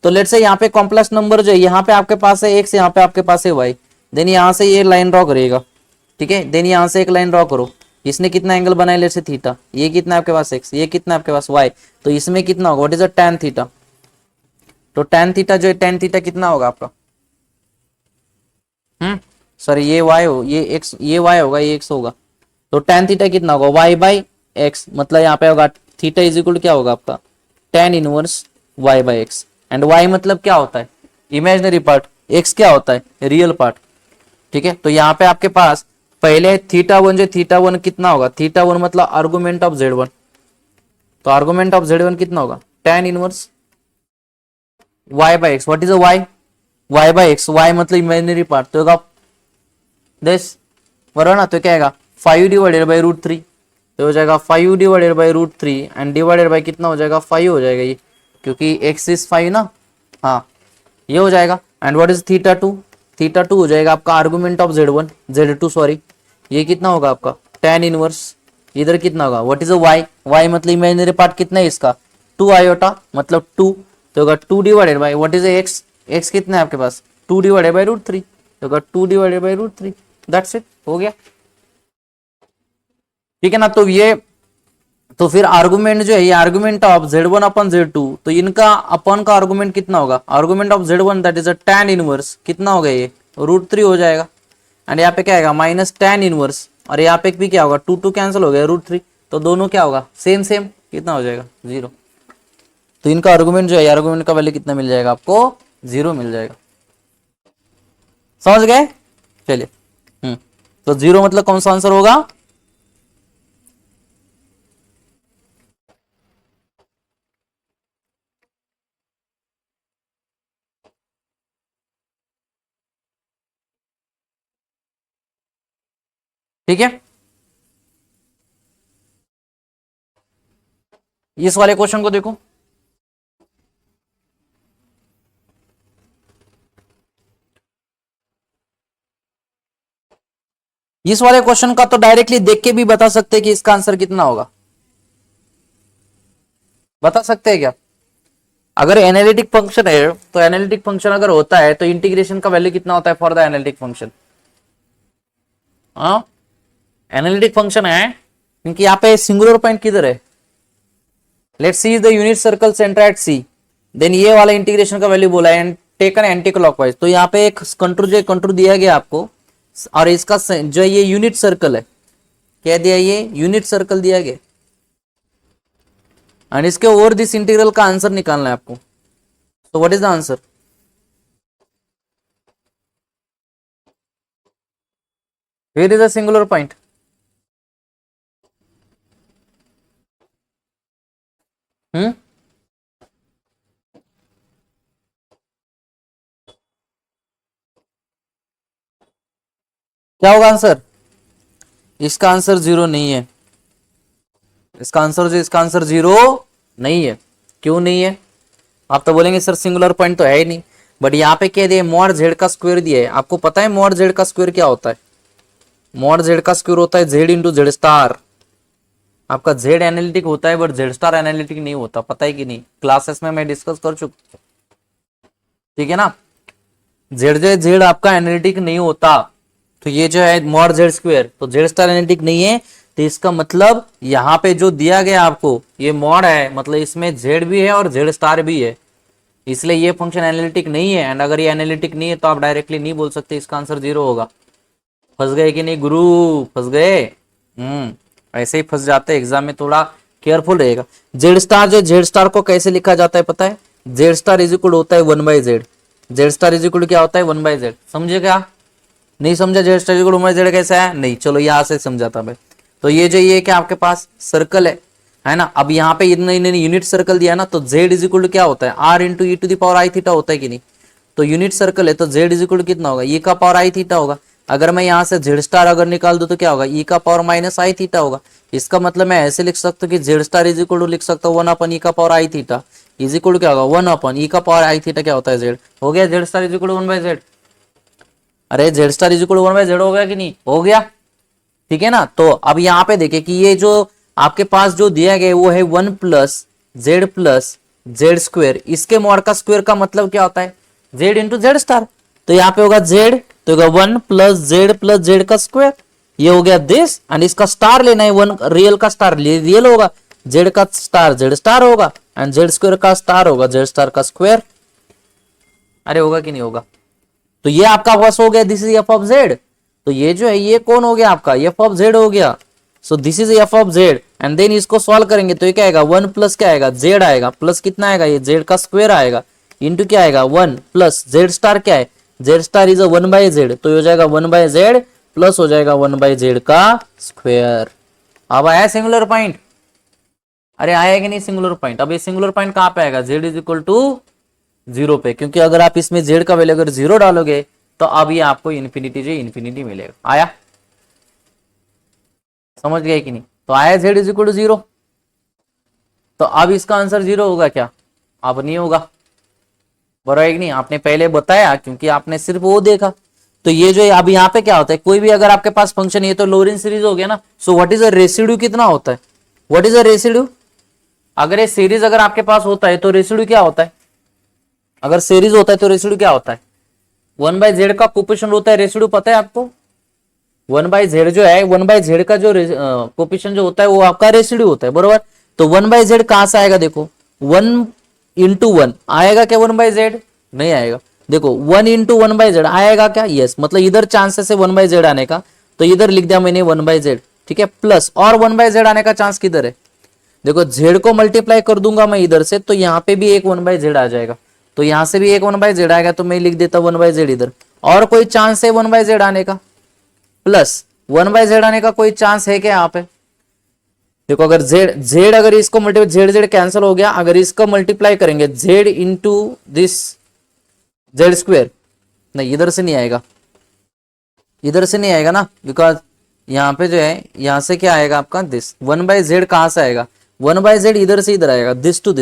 Speaker 1: तो लेट से यहाँ पे कॉम्प्लेक्स नंबर जो है यहाँ पे आपके पास है x, यहाँ पे आपके पास है y, देन यहाँ से ये लाइन ड्रॉ करिएगा, ठीक है, देन यहाँ से एक लाइन ड्रॉ करो, इसने कितना एंगल बनाया लेट से थीटा, ये कितना आपके पास x, ये कितना आपके पास y, तो इसमें कितना होगा, what is a tan theta, तो tan थीटा जो है tan थीटा कितना होगा आपका, सॉरी ये y हो, ये x, ये y होगा, ये x होगा, तो tan थीटा कितना होगा y बाई x, मतलब यहाँ पे होगा थीटा इज इक्वल क्या होगा आपका tan inverse y by x, and y मतलब क्या होता है इमेजिनरी पार्ट, x क्या होता है रियल पार्ट, ठीक है। तो यहाँ पे आपके पास पहले थीटा वन जो थीटा वन कितना होगा, थीटा वन मतलब आर्गुमेंट ऑफ z1, तो आर्गुमेंट ऑफ z1 कितना होगा tan inverse y by x, what is y, y by x, y मतलब इमेजिनरी पार्ट, तो होगा दिस, बराबर ना, तो क्या आएगा 5 डिवाइडेड बाई रूट 3, तो हो जाएगा 5 divided by root 3 and divided by कितना हो जाएगा 5 हो जाएगा ये, क्योंकि x इज 5 ना, हाँ ये हो जाएगा, and what is theta 2, theta 2 हो जाएगा आपका argument of z1 z2 sorry, ये कितना होगा आपका tan इनवर्स, इधर कितना होगा व्हाट इज y, y मतलब इमेजिनरी पार्ट कितना है इसका 2 आयोटा मतलब 2, तो होगा 2 divided by what is x, x कितना है आपके पास 2 डिवाइडेड बाई रूट 3, तो होगा 2 divided by root 3, that's it, हो गया, ठीक है ना। तो ये तो फिर आर्गुमेंट जो है ये argument of z1 upon z2, तो इनका अपन का आर्गुमेंट कितना होगा, argument of z1 that is a tan inverse कितना होगा ये रूट 3 हो जाएगा, एंड यहाँ पे क्या आएगा माइनस tan इनवर्स, और यहाँ पे भी क्या होगा 2 2 कैंसिल हो गया रूट 3, तो दोनों क्या होगा सेम सेम, कितना हो जाएगा 0, तो इनका आर्गुमेंट जो है आर्गुमेंट का वैल्यू कितना मिल जाएगा आपको 0 मिल जाएगा, समझ गए, चलिए तो 0 मतलब कौन सा आंसर होगा, ठीक है। इस वाले क्वेश्चन को देखो, इस वाले क्वेश्चन का तो डायरेक्टली देख के भी बता सकते हैं कि इसका आंसर कितना होगा, बता सकते हैं क्या, अगर एनालिटिक फंक्शन है तो एनालिटिक फंक्शन अगर होता है तो इंटीग्रेशन का वैल्यू कितना होता है फॉर द एनालिटिक फंक्शन, हाँ एनालिटिक फंक्शन है क्योंकि यहाँ पे सिंगुलर पॉइंट किधर है, let's see the unit circle centre at C, then ये वाला इंटीग्रेशन का वैल्यू बोला है एंड टेकन एंटी क्लॉकवाइज, तो यहाँ पे एक कंटूर दिया गया आपको, और इसका जो ये यूनिट सर्कल है, क्या दिया ये यूनिट सर्कल दिया गया, एंड इसके ओवर दिस इंटीग्रल का आंसर निकालना है आपको, तो what is the answer, where is the singular point, क्या होगा आंसर, इसका आंसर 0 नहीं है, इसका आंसर 0 नहीं है, क्यों नहीं है, आप तो बोलेंगे सर सिंगुलर पॉइंट तो है ही नहीं, बट यहाँ पे क्या दिया मॉड जेड का स्क्वायर दिया है, आपको पता है मॉड जेड का स्क्वायर क्या होता है, मॉड जेड का स्क्वायर होता है जेड इंटू जेड स्टार, आपका जेड एनालिटिक होता है बट जेड स्टार एनालिटिक नहीं होता, पता है कि नहीं, क्लासेस में मैं डिस्कस कर चुका, ठीक है ना, जेड आपका एनालिटिक नहीं होता, तो ये जो है मॉड जेड स्क्वायर, तो जेड स्टार एनालिटिक नहीं है, तो इसका मतलब यहाँ पे जो दिया गया आपको ये मॉड है, मतलब इसमें जेड भी है और जेड स्टार भी है, इसलिए ये फंक्शन एनालिटिक नहीं है, एंड अगर ये एनालिटिक नहीं है तो आप डायरेक्टली नहीं बोल सकते इसका आंसर 0 होगा, फंस गए कि नहीं गुरु, फंस गए, ऐसे ही फंस जाते हैं, एग्जाम में थोड़ा केयरफुल रहेगा। जेड स्टार को कैसे लिखा जाता है पता है, जेड स्टार इज इक्वल होता है 1/z, Z star is equal क्या होता है 1/z, समझे क्या, नहीं समझा Z star is equal 1/z कैसा है, नहीं चलो यहाँ से समझाता भाई, तो ये जो ये क्या आपके पास सर्कल है ना, अब यहाँ पे इन्होंने यूनिट सर्कल दिया ना, तो z इज इक्वल क्या होता है r into E to the power I theta होता है कि नहीं, तो यूनिट सर्कल है तो z इज इक्वल कितना होगा e का पावर आई थीटा होगा, अगर मैं यहाँ से जेड स्टार अगर निकाल दूं तो क्या होगा e का पावर माइनस आई थीटा होगा, इसका मतलब मैं ऐसे लिख सकता हूँ कि Z star is equal to लिख सकता हूँ 1/e का power I theta, is equal to क्या होगा 1 अपॉन ई का पावर आई थीटा क्या होता है जेड, हो गया z star is equal to 1 by z. अरे z star is equal to 1 by z हो गया कि नहीं, हो गया, ठीक है ना। तो अब यहाँ पे देखिए कि ये जो आपके पास जो दिया गया वो है 1 प्लस जेड स्क्वेयर, इसके मॉड का स्क्वेयर का मतलब क्या होता है जेड इंटू जेड स्टार। तो यहाँ पे होगा जेड, तो होगा 1 प्लस जेड का स्क्वायर, ये हो गया दिस, एंड इसका स्टार लेना है, 1 रियल का स्टार रियल होगा, जेड का स्टार जेड स्टार होगा, एंड जेड स्क्वायर का स्टार होगा जेड स्टार का स्क्वायर। अरे होगा कि नहीं होगा। तो ये आपका बस हो गया, this is F of Z. तो ये जो है ये कौन हो गया आपका एफ ऑफ जेड हो गया। So this is F of Z, and then इसको सॉल्व करेंगे तो ये क्या आएगा 1 प्लस क्या आएगा जेड आएगा, प्लस कितना आएगा ये जेड का स्क्वायर आएगा, इंटू क्या आएगा 1 प्लस जेड स्टार क्या है Z star is 1 by Z, तो हो जाएगा 1 बाय जेड प्लस हो जाएगा 1 बाय जेड का स्क्वायर। अब आया सिंगुलर पॉइंट, अरे आया कि नहीं सिंगुलर पॉइंट। अब ये सिंगुलर पॉइंट कहां पे आएगा जेड इज इक्वल टू 0 पे, क्योंकि अगर आप इसमें जेड का वैल्यू अगर 0 डालोगे तो अब ये आपको इन्फिनिटी जो इन्फिनिटी मिलेगा। आया, समझ गए कि नहीं। तो आया जेड इज इक्वल टू 0, तो अब इसका आंसर 0 होगा क्या, अब नहीं होगा, बराबर है कि नहीं। आपने पहले बताया क्योंकि आपने सिर्फ वो देखा। तो ये जो अब यहाँ पे क्या होता है, कोई भी अगर आपके पास फंक्शन है तो लोरेंट्ज सीरीज हो गया ना। सो व्हाट इज अ रेसिड्यू कितना होता है, व्हाट इज अ रेसिड्यू। अगर ये सीरीज अगर आपके पास होता है तो रेसिड्यू क्या होता है, अगर सीरीज होता है तो रेसिड्यू क्या होता है 1 बाय जेड का कोफिशिएंट होता है रेसिड्यू, पता है आपको 1 बाय जेड जो है 1 बाय जेड का जो कोफिशिएंट जो होता है वो आपका रेसिड्यू होता है, बरोबर। तो 1 बाय जेड कहां से आएगा, देखो 1 इंटू 1 आएगा क्या 1 बाय जेड, नहीं आएगा। देखो 1 इंटू 1 बाय जेड आएगा क्या, यस, मतलब इधर चांसेस है 1 बाय जेड आने का, तो इधर लिख दिया मैंने 1 बाय जेड, ठीक है। प्लस और 1 बाय जेड आने का चांस किधर है, देखो जेड को मल्टीप्लाई कर दूंगा मैं इधर से, तो यहाँ पे भी एक 1 बाय जेड आ जाएगा, तो यहां से भी एक 1 बाय जेड आएगा, तो मैं लिख देता 1 बाय जेड इधर। और कोई चांस है 1 बाय जेड आने का, प्लस 1 बाय जेड आने का कोई चांस है क्या यहाँ पे, देखो अगर जेड अगर इसको मल्टीप्लाई जेड जेड कैंसिल हो गया, अगर इसको मल्टीप्लाई करेंगे Z into this Z square, नहीं इधर से नहीं आएगा, इधर से नहीं आएगा ना, बिकॉज यहाँ पे जो है यहाँ से क्या आएगा आपका दिस 1 बाय जेड कहां से आएगा 1 बाय जेड इधर से इधर आएगा, दिस टू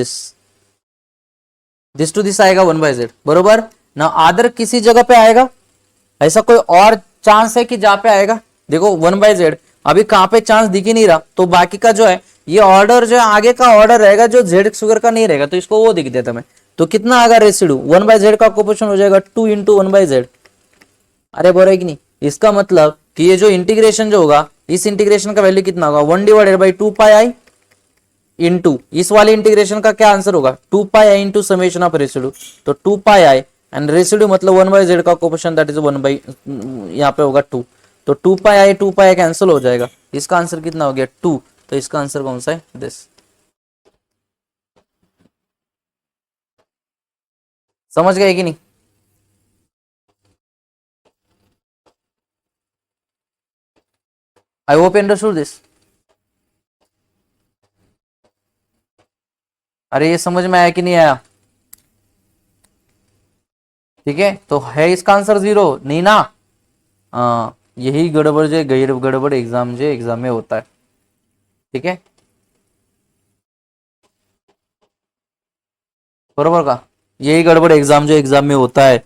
Speaker 1: दिस आएगा 1 बाय जेड, बरोबर ना। अदर किसी जगह पे आएगा, ऐसा कोई और चांस है कि जहां पे आएगा, देखो 1 बाय जेड अभी कहां पे चांस दिख ही नहीं रहा, तो बाकी का जो है ये ऑर्डर जो है आगे का ऑर्डर रहेगा जो जेड शुगर का नहीं रहेगा, तो इसको वो दिख देता मैं। तो कितना आएगा रेसिड्यू 1 बाय जेड का कोफिशिएंट हो जाएगा 2 इंटू 1 बाय जेड। अरे बोल रहे कि नहीं, इसका मतलब कि ये जो इंटीग्रेशन जो होगा इस इंटीग्रेशन का वैल्यू कितना होगा 1 divided by 2 pi I into इस वाले इंटीग्रेशन का क्या आंसर होगा 2 pi I into summation of residue, तो 2 पाई आई एंड रेसिड्यू मतलब 1 बाय जेड का कोफिशिएंट दैट इज 1 बाई यहाँ पे होगा 2, तो 2 पाई कैंसिल हो जाएगा, इसका आंसर कितना हो गया 2, तो इसका आंसर कौन सा है दिस। समझ गए कि नहीं। I hope understood this. अरे ये समझ में आया कि नहीं आया, ठीक है। तो है इसका आंसर 0 नहीं ना, यही गड़बड़ जो गड़बड़ एग्जाम में होता है, ठीक है, बरोबर का यही गड़बड़ एग्जाम में होता है,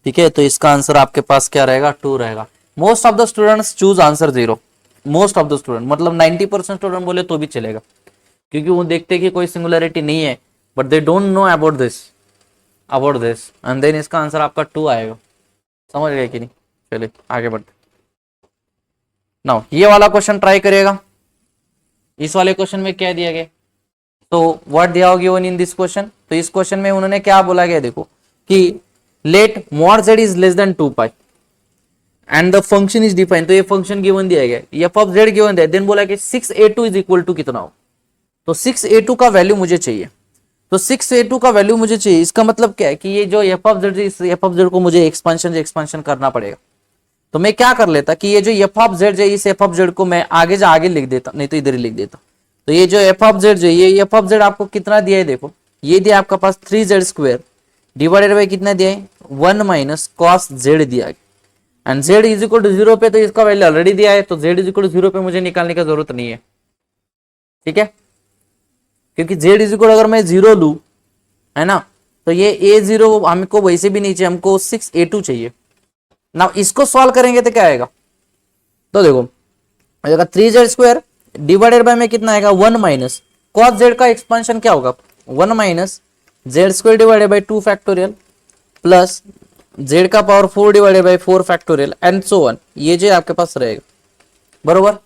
Speaker 1: ठीक है। तो इसका आंसर आपके पास क्या रहेगा 2 रहेगा। Most of the students choose answer 0, most of the student मतलब 90% स्टूडेंट बोले तो भी चलेगा, क्योंकि वो देखते कि कोई सिंगुलरिटी नहीं है, but they don't know about this and then इसका आंसर आपका 2 आएगा। समझ गए कि नहीं, चलिए आगे बढ़ते। नाउ ये वाला क्वेश्चन ट्राई करिएगा। इस वाले क्वेश्चन में क्या दिया गया, तो व्हाट दिया गिवन इन दिस क्वेश्चन, तो इस क्वेश्चन में उन्होंने क्या बोला गया, देखो कि let mod Z is less than 2 pi and the function is defined, तो ये फंक्शन गिवन दिया गया, एफ ऑफ जेड गिवन दिया, देन बोला कि 6a2 इज इक्वल टू कितना हो, तो 6a2 का वैल्यू मुझे चाहिए, तो 6a2 का वैल्यू मुझे चाहिए, इसका मतलब क्या है कि ये जो एफ ऑफ जेड इस एफ ऑफ जेड को मुझे एक्सपांशन करना पड़ेगा। तो मैं क्या कर लेता कि ये जो एफ ऑफ जेड है इस एफ ऑफ जेड को मैं आगे लिख देता, नहीं तो इधर ही लिख देता। तो ये जो एफ ऑफ जेड जो ये एफ ऑफ जेड आपको कितना दिया है, देखो ये दिया आपका पास 3z स्क्वायर डिवाइडेड बाई कितना दिया है 1 माइनस कॉस जेड दिया है, and z is equal to 0 पे तो इसका वैल्यू ऑलरेडी दिया है, तो z इज इक्वल टू 0 पे मुझे निकालने की जरूरत नहीं है, ठीक है, क्योंकि z इज इक्वल अगर मैं 0 लू है ना। तो ये A0 हमको वैसे भी नहीं चाहिए, हमको 6A2 चाहिए ना। इसको सॉल्व करेंगे तो क्या आएगा, तो देखो आएगा 3z² डिवाइडेड बाय में कितना आएगा 1 माइनस कॉस जेड का एक्सपांशन क्या होगा 1 minus z² divided by 2 factorial plus z का power 4 divided by 4 factorial and so on. ये जो आपके पास रहेगा, बरोबर,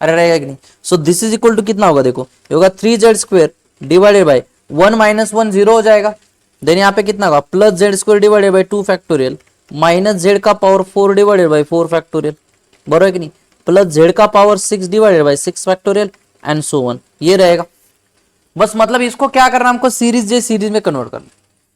Speaker 1: अरे रहेगा कि नहीं। So this is equal to कितना होगा, देखो ये होगा 3z² डिवाइडेड बाय 1 माइनस 1 0 हो जाएगा, देन यहाँ पे कितना होगा plus z² divided by 2 factorial minus z का पावर 4 डिवाइडेड बाय 4 फैक्टोरियल, बरोबर है कि नहीं, प्लस z का power 6 divided by 6 factorial and so on. ये रहेगा बस, मतलब इसको क्या करना हमको सीरीज जे सीरीज में कन्वर्ट करना।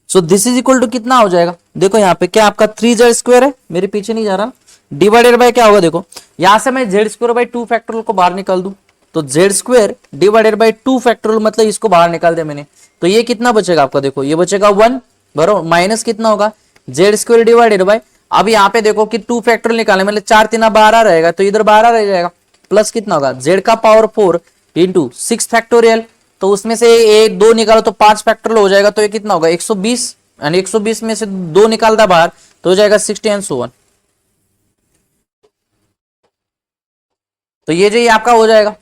Speaker 1: So this is equal to कितना हो जाएगा, देखो यहाँ पे क्या आपका 3z² है, मेरे पीछे नहीं जा रहा, डिवाइडेड बाय क्या होगा, देखो यहां से मैं z² बाय 2 फैक्टोरियल को बाहर निकाल दूं तो z² डिवाइडेड बाय 2 फैक्टोरियल मतलब इसको बाहर निकाल दिया मैंने, तो ये कितना बचेगा आपका, देखो ये बचेगा 1, बरोबर, माइनस कितना होगा z² डिवाइडेड बाय, अब यहाँ पे देखो कि 2 फैक्टोरियल निकालने मतलब 4 3 12 रहेगा, तो इधर 12 रह जाएगा, प्लस कितना होगा z का पावर 4 इंटू 6 फैक्टोरियल, तो उसमें से एक 2 निकालो तो 5 फैक्टोरियल हो जाएगा, तो ये कितना होगा 120, एंड 120 में से 2 निकालता बाहर तो हो जाएगा 60 एंड सो ऑन। तो ये जो ये आपका हो जाएगा,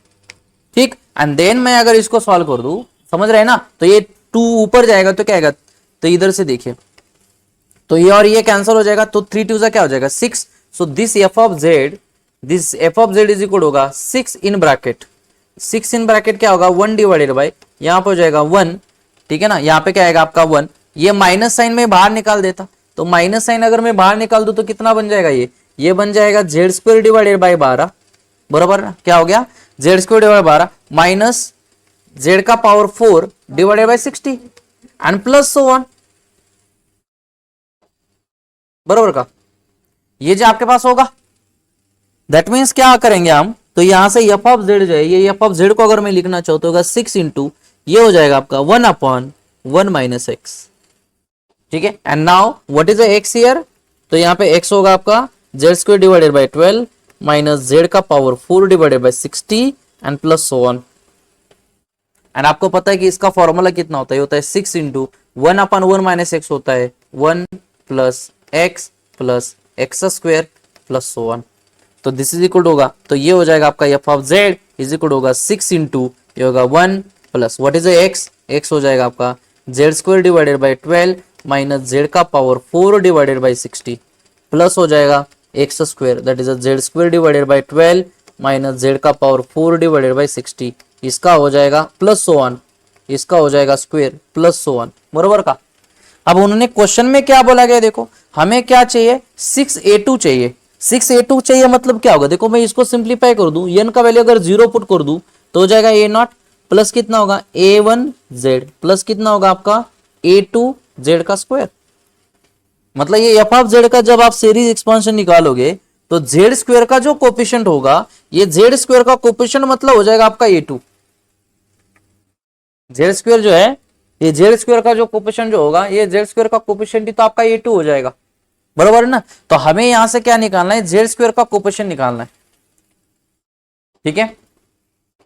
Speaker 1: ठीक, एंड देन मैं अगर इसको सॉल्व कर दूं, समझ रहे हैं ना, तो ये 2 ऊपर जाएगा तो क्या आएगा, तो इधर से देखिए तो ये और ये कैंसिल हो जाएगा, तो 3 2 क्या हो जाएगा 6। So this f of z is equal होगा 6 इन ब्रैकेट, 6 इन ब्रैकेट क्या होगा 1 डिवाइडेड बाय, यहाँ पे हो जाएगा 1, ठीक है ना, यहाँ पे क्या आएगा आपका 1, ये माइनस साइन में बाहर निकाल देता, तो माइनस साइन अगर मैं बाहर निकाल दूं तो कितना बन जाएगा, ये बन जाएगा z² डिवाइडेड बाय 12, बराबर, क्या हो गया z² डिवाइडेड 12 माइनस z का power 4 divided bye 60 and plus so on, बराबर का। ये जो आपके पास होगा दैट मीन्स क्या करेंगे हम, तो यहां से f ऑफ z जो है, ये f ऑफ z को अगर मैं लिखना चाहूँ तो होगा 6 इंटू ये हो जाएगा आपका 1/1 माइनस एक्स, ठीक है। And now what is x here, तो यहाँ पे x होगा आपका z² divided bye 12 minus z का power 4 divided bye 60 and plus so on. And आपको पता है कि इसका फॉर्मूला कितना होता है, होता है 6 इंटू 1/1 माइनस एक्स होता है 1 plus x square plus so on. तो दिस इज इक्वल होगा, तो ये हो जाएगा आपका f of z is equal होगा 6 इंटू ये होगा 1 प्लस व्हाट इज x हो जाएगा आपका z² divided bye 12 minus z का पावर 4 डिवाइडेड बाय 60 प्लस हो जाएगा x square that is z² divided bye 12 minus z का पावर 4 डिवाइडेड बाय 60, इसका हो जाएगा प्लस सो ऑन, इसका हो जाएगा स्क्वायर प्लस सो ऑन, बरोबर का। अब उन्होंने क्वेश्चन में क्या बोला गया, देखो हमें क्या चाहिए 6a2 चाहिए, 6a2 चाहिए मतलब क्या होगा, देखो मैं इसको सिंप्लीफाई कर दूं, n का वैल्यू अगर 0 पुट कर दूं तो हो जाएगा a0 प्लस कितना होगा a1z प्लस कितना होगा आपका a2z का स्क्वायर, मतलब ये f ऑफ z का जब आप सीरीज एक्सपेंशन निकालोगे तो z² का जो कोफिशिएंट होगा, ये z² का कोफिशिएंट मतलब हो जाएगा आपका a2, z² जो है ये z² का जो कोफिशिएंट जो होगा, ये z² का कोफिशिएंट ही तो आपका a2 हो जाएगा, बराबर है ना। तो हमें यहां से क्या निकालना है, z² का कोफिशिएंट निकालना है, ठीक है,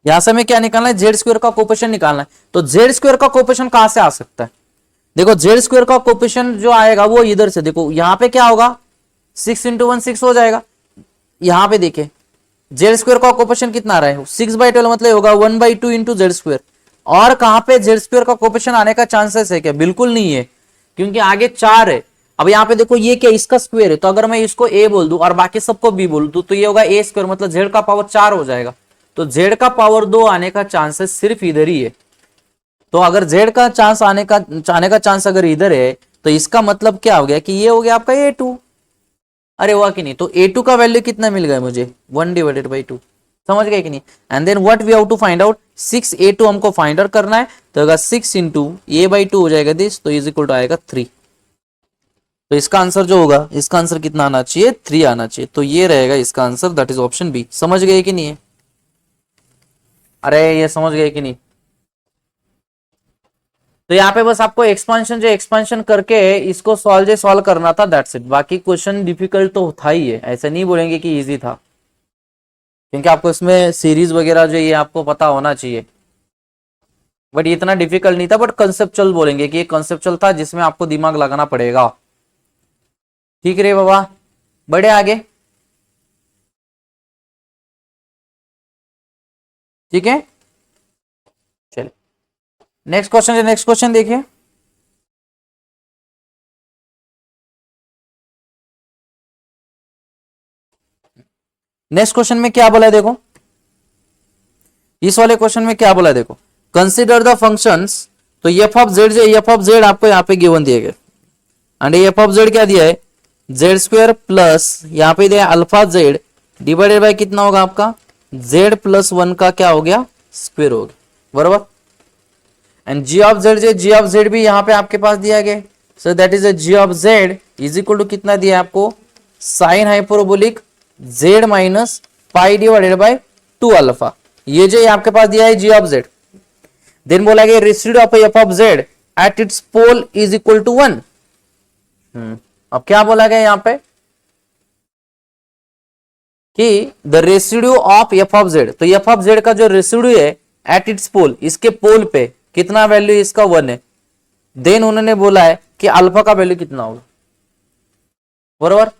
Speaker 1: यहां से हमें क्या निकालना है z² का कोफिशिएंट निकालना है। तो z² का कोफिशिएंट कहां से आ सकता है, देखो z² का कोफिशिएंट जो आएगा वो इधर से, देखो यहां पे क्या होगा 6 इंटू 1 6 हो जाएगा, यहां पे देखिए z² का कोफिशिएंट कितना आ रहा है 6/12 मतलब होगा 1/2 इंटू z², और कहां पे z² का कोफिशिएंट आने का चांसेस है क्या, बिल्कुल नहीं है, क्योंकि आगे 4 है। अब यहाँ पे देखो ये क्या इसका स्क्वायर है, तो अगर मैं इसको a बोल दूं और बाकी सबको b बोल दूं तो ये होगा a² मतलब z का पावर 4 हो जाएगा, तो z का पावर 2 आने का चांसेस सिर्फ इधर ही है। तो अगर z का चांस आने का चांस अगर इधर है तो इसका मतलब क्या हो गया कि ये हो गया आपका a2, अरे हुआ कि नहीं, तो a2 का वैल्यू कितना मिल गया मुझे 1 डिवाइडेड बाई 2, समझ गए कि नहीं। And then what we have to find out 6a2 हमको फाइंड आउट करना है, तो अगर 6 इंटू a/2 हो जाएगा दिस, तो इज इक्वल टू आएगा 3। तो इसका आंसर जो होगा, इसका आंसर कितना आना चाहिए 3 आना चाहिए, तो ये रहेगा इसका answer, that is option B. समझ गए कि नहीं है, अरे ये समझ गए कि नहीं। तो यहाँ पे बस आपको एक्सपांशन करके इसको सॉल्व करना था, दैट्स इट। बाकी क्वेश्चन डिफिकल्ट तो था ही है, ऐसा नहीं बोलेंगे कि इजी था, क्योंकि आपको इसमें सीरीज वगैरह जो ये आपको पता होना चाहिए। बट इतना डिफिकल्ट नहीं था, बट कंसेप्चुअल बोलेंगे कि ये कंसेप्चुअल था जिसमें आपको दिमाग लगाना पड़ेगा। ठीक रे बाबा, बढ़े आगे। ठीक है, चलिए नेक्स्ट क्वेश्चन है। नेक्स्ट क्वेश्चन देखिए, नेक्स्ट क्वेश्चन में क्या बोला है देखो, इस वाले क्वेश्चन में क्या बोला है देखो, कंसिडर द फंक्शंस। तो एफ ऑफ जेड, जो एफ ऑफ जेड आपको यहाँ पे गिवन दिए गए, एंड एफ ऑफ जेड क्या दिया है, जेड स्क्वायर प्लस यहाँ पे दिया अल्फा जेड डिवाइडेड बाय कितना होगा आपका, जेड प्लस वन का क्या हो गया, स्क्वायर हो गया, बराबर। एंड जी ऑफ जेड, जो जी ऑफ जेड भी यहाँ पे आपके पास दिया गया, so that is G of Z is equal to कितना दिया आपको, sine hyperbolic Z minus pi divided by 2 alpha. ये जो आपके पास दिया है जी ऑफ जेड, देन बोला गया residue of F of Z at its pole is equal to 1। अब क्या बोला गया यहाँ पे कि the residue of F of Z, तो एफ ऑफ जेड का जो रेसिड्यू है एट इट्स पोल, इसके पोल पे कितना वैल्यू इसका 1 है। देन उन्होंने बोला है कि अल्फा का वैल्यू कितना होगा, बराबर।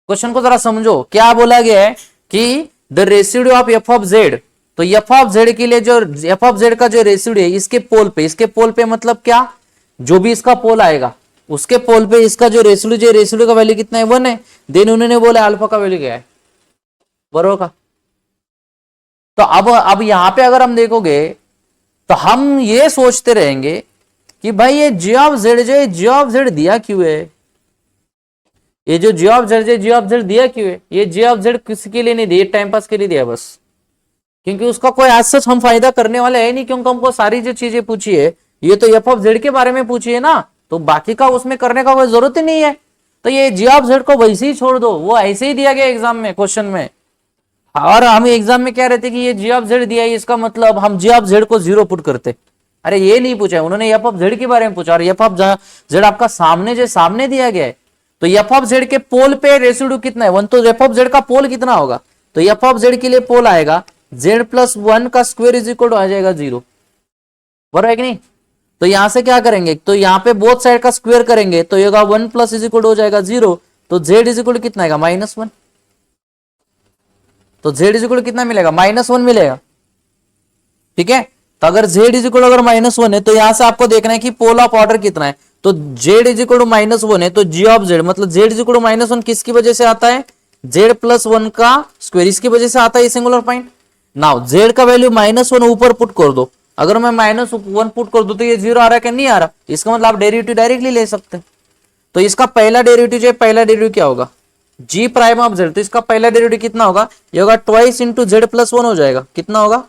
Speaker 1: क्वेश्चन को जरा समझो, क्या बोला गया है कि the residue of F of Z, तो एफ ऑफ जेड के लिए जो एफ ऑफ जेड का जो रेसिड्यू है इसके पोल पे मतलब क्या, जो भी इसका पोल आएगा उसके पोल पे इसका जो रेसिड्यू का वैल्यू कितना है, 1 है। देन उन्होंने बोला अल्फा का वैल्यू क्या है, बराबर का। तो अब यहां पे अगर हम देखोगे तो हम ये सोचते रहेंगे कि भाई ये जी ऑफ जेड, जो जी ऑफ जेड दिया क्यों है, ये जो जी ऑफ जेड दिया क्यों है, ये जी ऑफ जेड किसी के लिए नहीं दिया, टाइम पास के लिए दिया बस, क्योंकि उसका कोई आज सच हम फायदा करने वाले है नहीं, क्योंकि हमको सारी जो चीजें पूछी है ये तो एफ ऑफ जेड के बारे में पूछी है ना, तो बाकी का उसमें करने का कोई जरूरत ही नहीं है। तो ये जी ऑफ जेड को वैसे ही छोड़ दो, वो ऐसे ही दिया गया एग्जाम में क्वेश्चन में। और हम एग्जाम में क्या रहते कि ये जी ऑफ जेड दिया है, इसका मतलब हम जी ऑफ जेड को 0 पुट करते। अरे ये नहीं पूछा, उन्होंने एफ ऑफ जेड के बारे में पूछा, और एफ ऑफ जेड आपका सामने दिया गया है। तो एफ ऑफ जेड के पोल पे रेसिड्यू कितना है, 1, तो एफ ऑफ जेड का पोल कितना होगा, तो एफ ऑफ जेड के लिए पोल आएगा जेड प्लस 1 का स्क्वायर इज इक्वल टू आ जाएगा 0, बराबर है कि नहीं। तो यहां से क्या करेंगे, तो यहाँ पे बोथ साइड का स्क्वायर करेंगे तो ये 1 प्लस इज इक्वल टू हो जाएगा 0, तो जेड इज इक्वल टू कितना आएगा, -1। तो जेड इज इक्वल टू कितना मिलेगा, -1 मिलेगा। ठीक है, तो अगर जेड इज इक्वल अगर -1 है, तो यहां से आपको देखना है कि पोल ऑफ ऑर्डर कितना है, तो जेड इज इक्वल टू -1 है, तो जी ऑफ जेड मतलब जेड इज इक्वल टू -1 किसकी वजह से आता है, जेड प्लस 1 का स्क्वायर, इसकी वजह से आता है सिंगुलर पॉइंट। नाउ जेड का वैल्यू -1 ऊपर पुट कर दो, अगर मैं -1 पुट कर दू तो ये 0 आ रहा है कि नहीं आ रहा, इसका मतलब आप डेरिवेटिव डायरेक्टली ले सकते हैं। तो इसका पहला डेरिवेटिव जो है, पहला डेरिवेटिव क्या होगा, जी प्राइम ऑफ जेड, तो इसका पहला डेरिवेटिव कितना होगा, ये होगा ट्वाइस इंटू जेड प्लस 1 हो जाएगा, कितना होगा,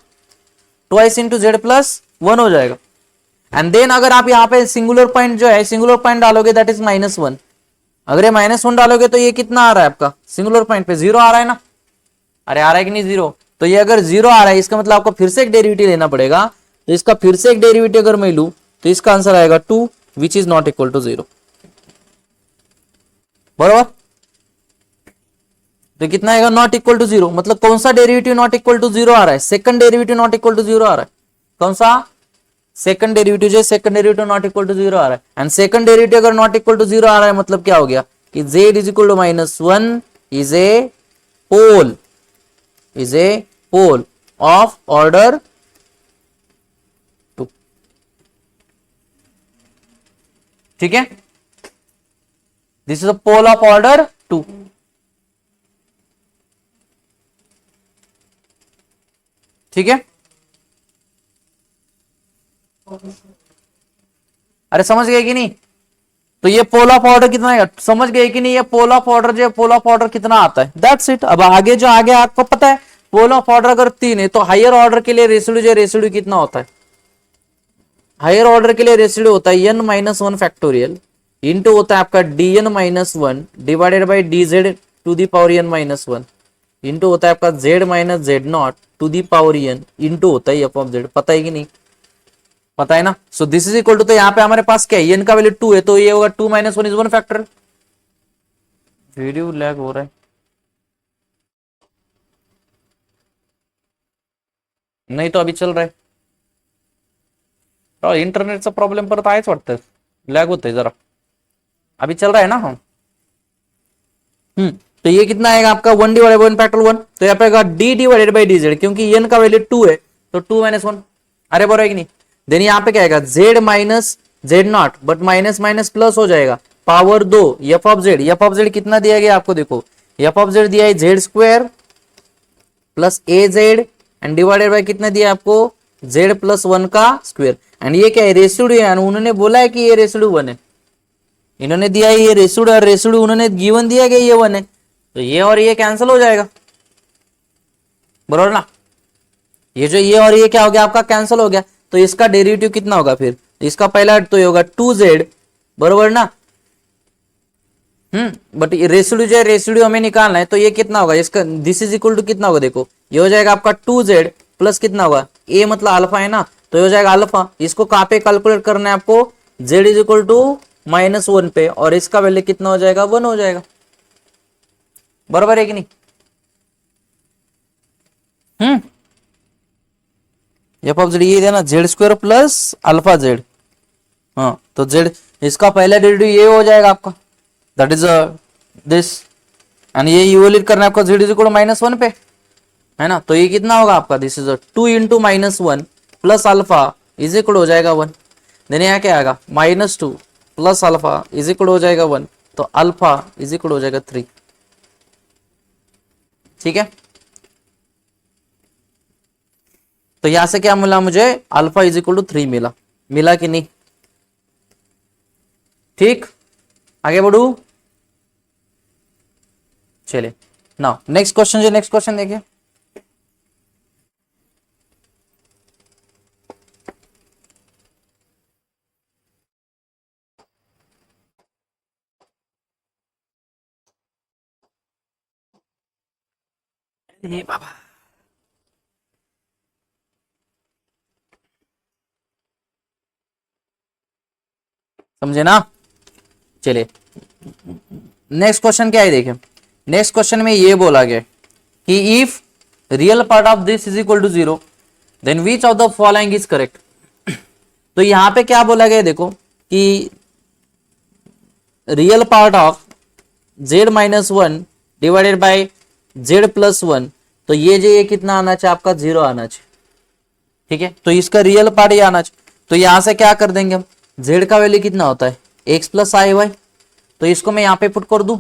Speaker 1: ट्वाइस इंटू जेड प्लस 1 हो जाएगा। एंड देन अगर आप यहाँ पे सिंगुलर पॉइंट जो है, सिंगुलर पॉइंट डालोगे दैट इज -1, अगर ये -1 डालोगे तो ये कितना आ रहा है आपका, सिंगुलर पॉइंट पे 0 आ रहा है ना, अरे आ रहा है कि नहीं 0, तो ये अगर 0 आ रहा है इसका मतलब आपको फिर से एक डेरिवेटिव लेना पड़ेगा, तो इसका फिर से एक डेरिवेटिव अगर मैं लूं तो इसका आंसर आएगा 2 which is not equal to 0, बराबर। तो कितना आएगा, नॉट इक्वल टू 0, मतलब कौन सा डेरिवेटिव नॉट इक्वल टू 0 आ रहा है, second derivative not equal to 0 आ रहा है, कौन सा, सेकंड डेरिवेटिव जो second derivative not equal to 0 आ रहा है। एंड सेकंड डेरिवेटिव अगर नॉट इक्वल टू 0 आ रहा है मतलब क्या हो गया कि z is equal to -1 is a pole of order 2। ठीक है, this is a pole of order 2। ठीक है, अरे समझ गए कि नहीं, तो ये पोल ऑफ ऑर्डर कितना है, समझ गए कि नहीं, ये पोल ऑफ ऑर्डर जो पोल ऑफ ऑर्डर कितना आता है, दैट्स इट। अब आगे जो आगे आपको पता है पोल ऑफ ऑर्डर अगर 3 है तो हायर ऑर्डर के लिए रेसिड्यू कितना होता है, हायर ऑर्डर के लिए रेसिड्यू होता है n-1 फैक्टोरियल इंटू होता है आपका dn-1 divided by dz to the power n-1 into होता है आपका z - z0 to the power n into होता है f ऑफ z, पता है कि नहीं, पता है ना। So this is equal to, तो यहाँ पे हमारे पास क्या है, n का वैल्यू 2 है, तो ये होगा 2 - 1 इज 1 फैक्टर। वीडियो लैग हो रहा है, नाही तो अभी चल रहा है, इंटरनेटचा प्रॉब्लेम परत आहेच वाटतं, लॅग होतंय जरा, अभी चल रहा है ना हम। तो ये कितना आएगा आपका 1/1 तो यहाँ पे आएगा D divided by D Z, क्योंकि एन का वैल्यू 2 है तो 2 - 1, अरे बराबर है कि नहीं। देन यहाँ पे क्या आएगा Z minus z not, but minus minus plus हो जाएगा, पावर 2 एफ ऑफ जेड कितना दिया गया आपको, देखो एफ ऑफ जेड दिया है z square plus A Z and divided bye कितना दिया आपको जेड प्लस 1 का स्क्वायर, एंड ये क्या है रेसिड्यू है, उन्होंने बोला है कि ये रेसिड्यू 1 है, इन्होंने दिया है ये रेसिड्यू और रेसिड्यू उन्होंने गिवन दिया कि ये 1 है, तो ये और ये कैंसिल हो जाएगा, बरोबर ना। ये जो ये और ये क्या हो गया आपका कैंसिल हो गया, तो इसका डेरिवेटिव कितना होगा फिर, इसका पहला तो ये होगा 2z, बरोबर ना। बट रेसिड्यू जो है रेसिड्यू हमें निकालना है, तो ये कितना होगा इसका, दिस इज इक्वल टू कितना होगा, देखो ये हो जाएगा आपका 2z प्लस कितना होगा ए मतलब अल्फा है ना, तो ये हो जाएगा अल्फा, इसको कहाँ पे कैलकुलेट करना है आपको, z इज इक्वल टू -1 पे, और इसका वैल्यू कितना हो जाएगा 1 हो जाएगा, बराबर है कि नहीं। एफ ऑफ जेड ये देना Z square plus alpha Z, हाँ तो जेड इसका पहला डेरिवेटिव ये हो जाएगा आपका, दैट इज दिस, एंड ये इवोल्यूट करना है आपका जेड इज इक्वल -1 पे, है ना, तो ये कितना होगा आपका, this is 2 × -1 plus alpha is equal हो जाएगा 1, देन यहाँ क्या आएगा -2 प्लस अल्फा इज इक्वल हो जाएगा 1, तो अल्फा इज इक्वल हो जाएगा 3, ठीक है। तो यहां से क्या मिला मुझे, अल्फा इज इक्वल टू 3 मिला, मिला कि नहीं, ठीक, आगे बढ़ू, चलिए नाउ नेक्स्ट क्वेश्चन, जो नेक्स्ट क्वेश्चन देखिए, ये बाबा समझे ना। चलिए नेक्स्ट क्वेश्चन क्या है, देखिए नेक्स्ट क्वेश्चन में ये बोला गया कि if real part of this is equal to 0 then which of the following is correct. तो यहां पे क्या बोला गया, देखो कि real part of z-1 divided by z+1, तो ये कितना आना चाहिए आपका 0 आना चाहिए, ठीक है, तो इसका रियल पार्ट ये आना चाहिए, तो यहां से क्या कर देंगे हम, z का वैल्यू कितना होता है x + i y, तो इसको मैं यहाँ पे पुट कर दूं,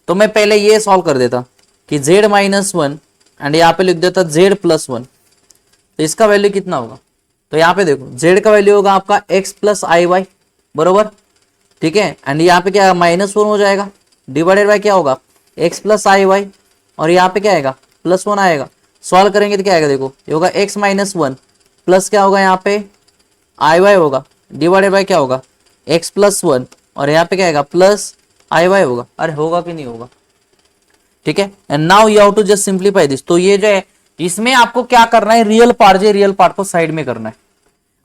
Speaker 1: तो मैं पहले ये सॉल्व कर देता कि z-1 एंड यहाँ पे लिख देता z+1, तो इसका वैल्यू कितना होगा, तो यहाँ पे देखो z का वैल्यू होगा आपका x + i y, बरोबर, ठीक है, एंड यहाँ पे क्या -1 हो जाएगा, डिवाइडेड बाय क्या होगा x + i y, और यहाँ पे क्या आएगा +1 आएगा, सॉल्व करेंगे तो क्या आएगा, देखो ये होगा x - 1 प्लस क्या होगा यहाँ पे i y होगा, डिवाइडेड बाय क्या होगा x + 1, और यहाँ पे क्या आएगा प्लस i y होगा, अरे होगा कि नहीं होगा, ठीक है। And now you have to just simplify this, तो ये जो है इसमें आपको क्या करना है, रियल पार्ट को साइड में करना है।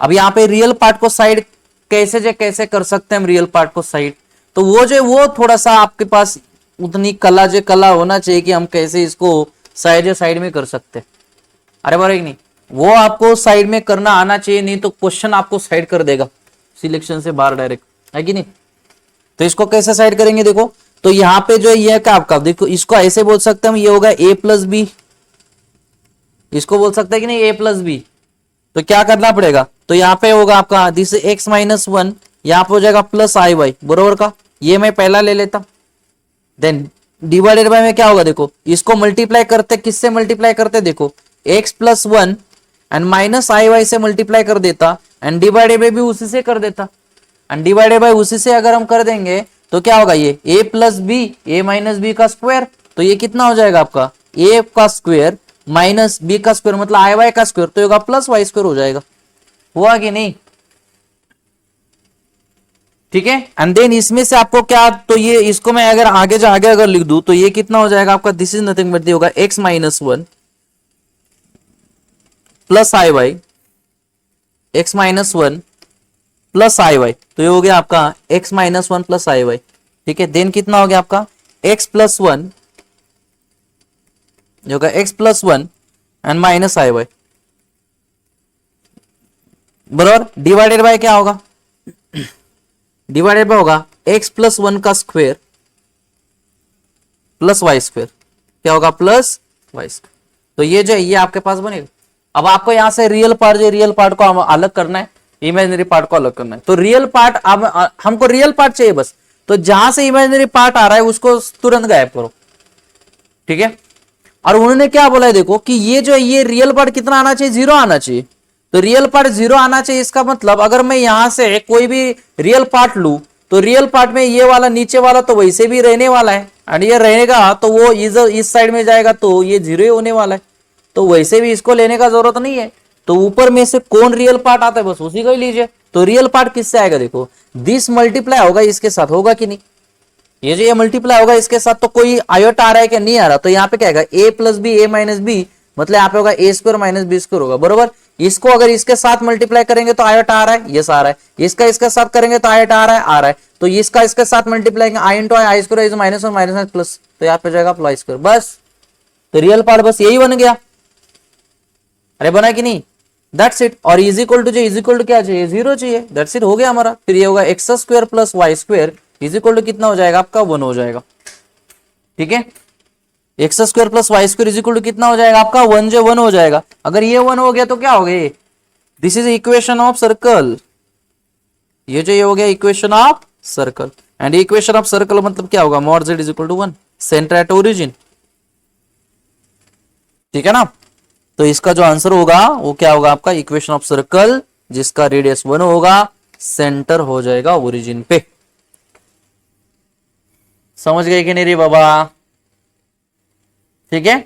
Speaker 1: अब यहाँ पे रियल पार्ट को साइड कैसे कर सकते हैं हम रियल पार्ट को साइड, तो वो जो वो थोड़ा सा आपके पास उतनी कला होना चाहिए कि हम कैसे इसको साइड में कर सकते हैं, अरे बारे नहीं, वो आपको साइड में करना आना चाहिए, नहीं तो क्वेश्चन आपको साइड कर देगा सिलेक्शन से बाहर डायरेक्ट, है कि नहीं। तो इसको कैसे साइड करेंगे, देखो तो यहाँ पे जो ये क्या आपका, देखो इसको ऐसे बोल सकते हैं हम, ये होगा a + b, इसको बोल सकते हैं कि नहीं a + b, तो क्या करना पड़ेगा, तो यहाँ पे होगा आपका दिस x - 1, यहाँ पे हो जाएगा +i y, बरोबर का, ये मैं पहला ले लेता, देन डिवाइडेड बाय में क्या होगा, देखो इसको मल्टीप्लाई करते, किससे मल्टीप्लाई करते, देखो x + 1 एंड -i y से मल्टीप्लाई कर देता, एंड डिवाइडेड बाय भी उसी से कर देता, एंड डिवाइडेड बाय उसी से अगर हम कर देंगे तो क्या होगा, ये a + b a - b का स्क्वायर, तो ये कितना हो जाएगा आपका a का स्क्वायर माइनस b का स्क्वायर मतलब i y का स्क्वायर, तो होगा +y² हो जाएगा, हुआ कि नहीं, ठीक है। एंड देन इसमें से आपको क्या, तो ये इसको मैं अगर आगे अगर लिख दूं तो ये कितना हो जाएगा आपका, दिस इज नथिंग बट होगा x - 1 plus i y, x - 1 plus i y, तो ये हो गया आपका x - 1 प्लस i y, ठीक है। देन कितना हो गया आपका x + 1, ये होगा x + 1 एंड -i y, बराबर, डिवाइडेड बाय क्या होगा, डिवाइडेड बाय होगा x प्लस 1 का स्क्वायर प्लस वाई स्क्वायर, क्या होगा प्लस वाई स्क्वायर। तो ये जो है ये आपके पास बनेगा। अब आपको यहां से रियल पार्ट, जो रियल पार्ट को अलग करना है, इमेजिनरी पार्ट को अलग करना है। तो रियल पार्ट, हमको रियल पार्ट चाहिए बस, तो जहां से इमेजिनरी पार्ट आ रहा है उसको तुरंत गायब करो, ठीक है। और उन्होंने क्या बोला है देखो कि ये जो है ये रियल पार्ट कितना आना चाहिए, 0 आना चाहिए। तो रियल पार्ट 0 आना चाहिए, इसका मतलब अगर मैं यहां से कोई भी रियल पार्ट लू तो रियल पार्ट में ये वाला नीचे वाला तो वैसे भी रहने वाला है, एंड ये रहेगा तो वो इस साइड में जाएगा तो ये 0 ही होने वाला है, तो वैसे भी इसको लेने का जरूरत नहीं है। तो ऊपर में से कौन रियल पार्ट आता है बस उसी को ही लीजिए। तो रियल पार्ट किससे आएगा, देखो दिस मल्टीप्लाई होगा इसके साथ, होगा कि नहीं, ये जो ये मल्टीप्लाई होगा इसके साथ, तो कोई आयोटा आ रहा है कि नहीं आ रहा, तो यहाँ पे क्या आएगा a plus B A minus B, मतलब यहाँ पे होगा A square minus B square होगा, बरोबर। इसको अगर इसके साथ मल्टीप्लाई करेंगे तो आयोटा आ रहा है, यस आ रहा है, इसका इसके साथ करेंगे तो आयोटा आ रहा है, तो इसका इसके साथ multiply I into i square is minus 1 minus plus, तो यहाँ पे जाएगा प्लस स्क्वायर, बस। तो रियल पार्ट बस यही बन गया, अरे बना कि नहीं, दैट्स इट। और इज इक्वल टू क्या चाहिए, 0 चाहिए, दैट्स इट, हो गया हमारा। फिर ये होगा X square plus Y square is equal to कितना हो जाएगा आपका, 1 हो जाएगा, ठीक है। X square plus Y square is equal to कितना हो जाएगा आपका, 1 जो 1 हो जाएगा। अगर ये 1 हो गया तो क्या हो गया, this is equation of circle, ये जो ये हो गया equation of circle. And equation of circle मतलब क्या होगा, mod z is equal to 1, centre at origin, ठीक है ना। तो इसका जो आंसर होगा वो क्या होगा आपका, इक्वेशन ऑफ सर्कल जिसका रेडियस 1 होगा, सेंटर हो जाएगा ओरिजिन पे। समझ गए कि नहीं रे बाबा, ठीक है।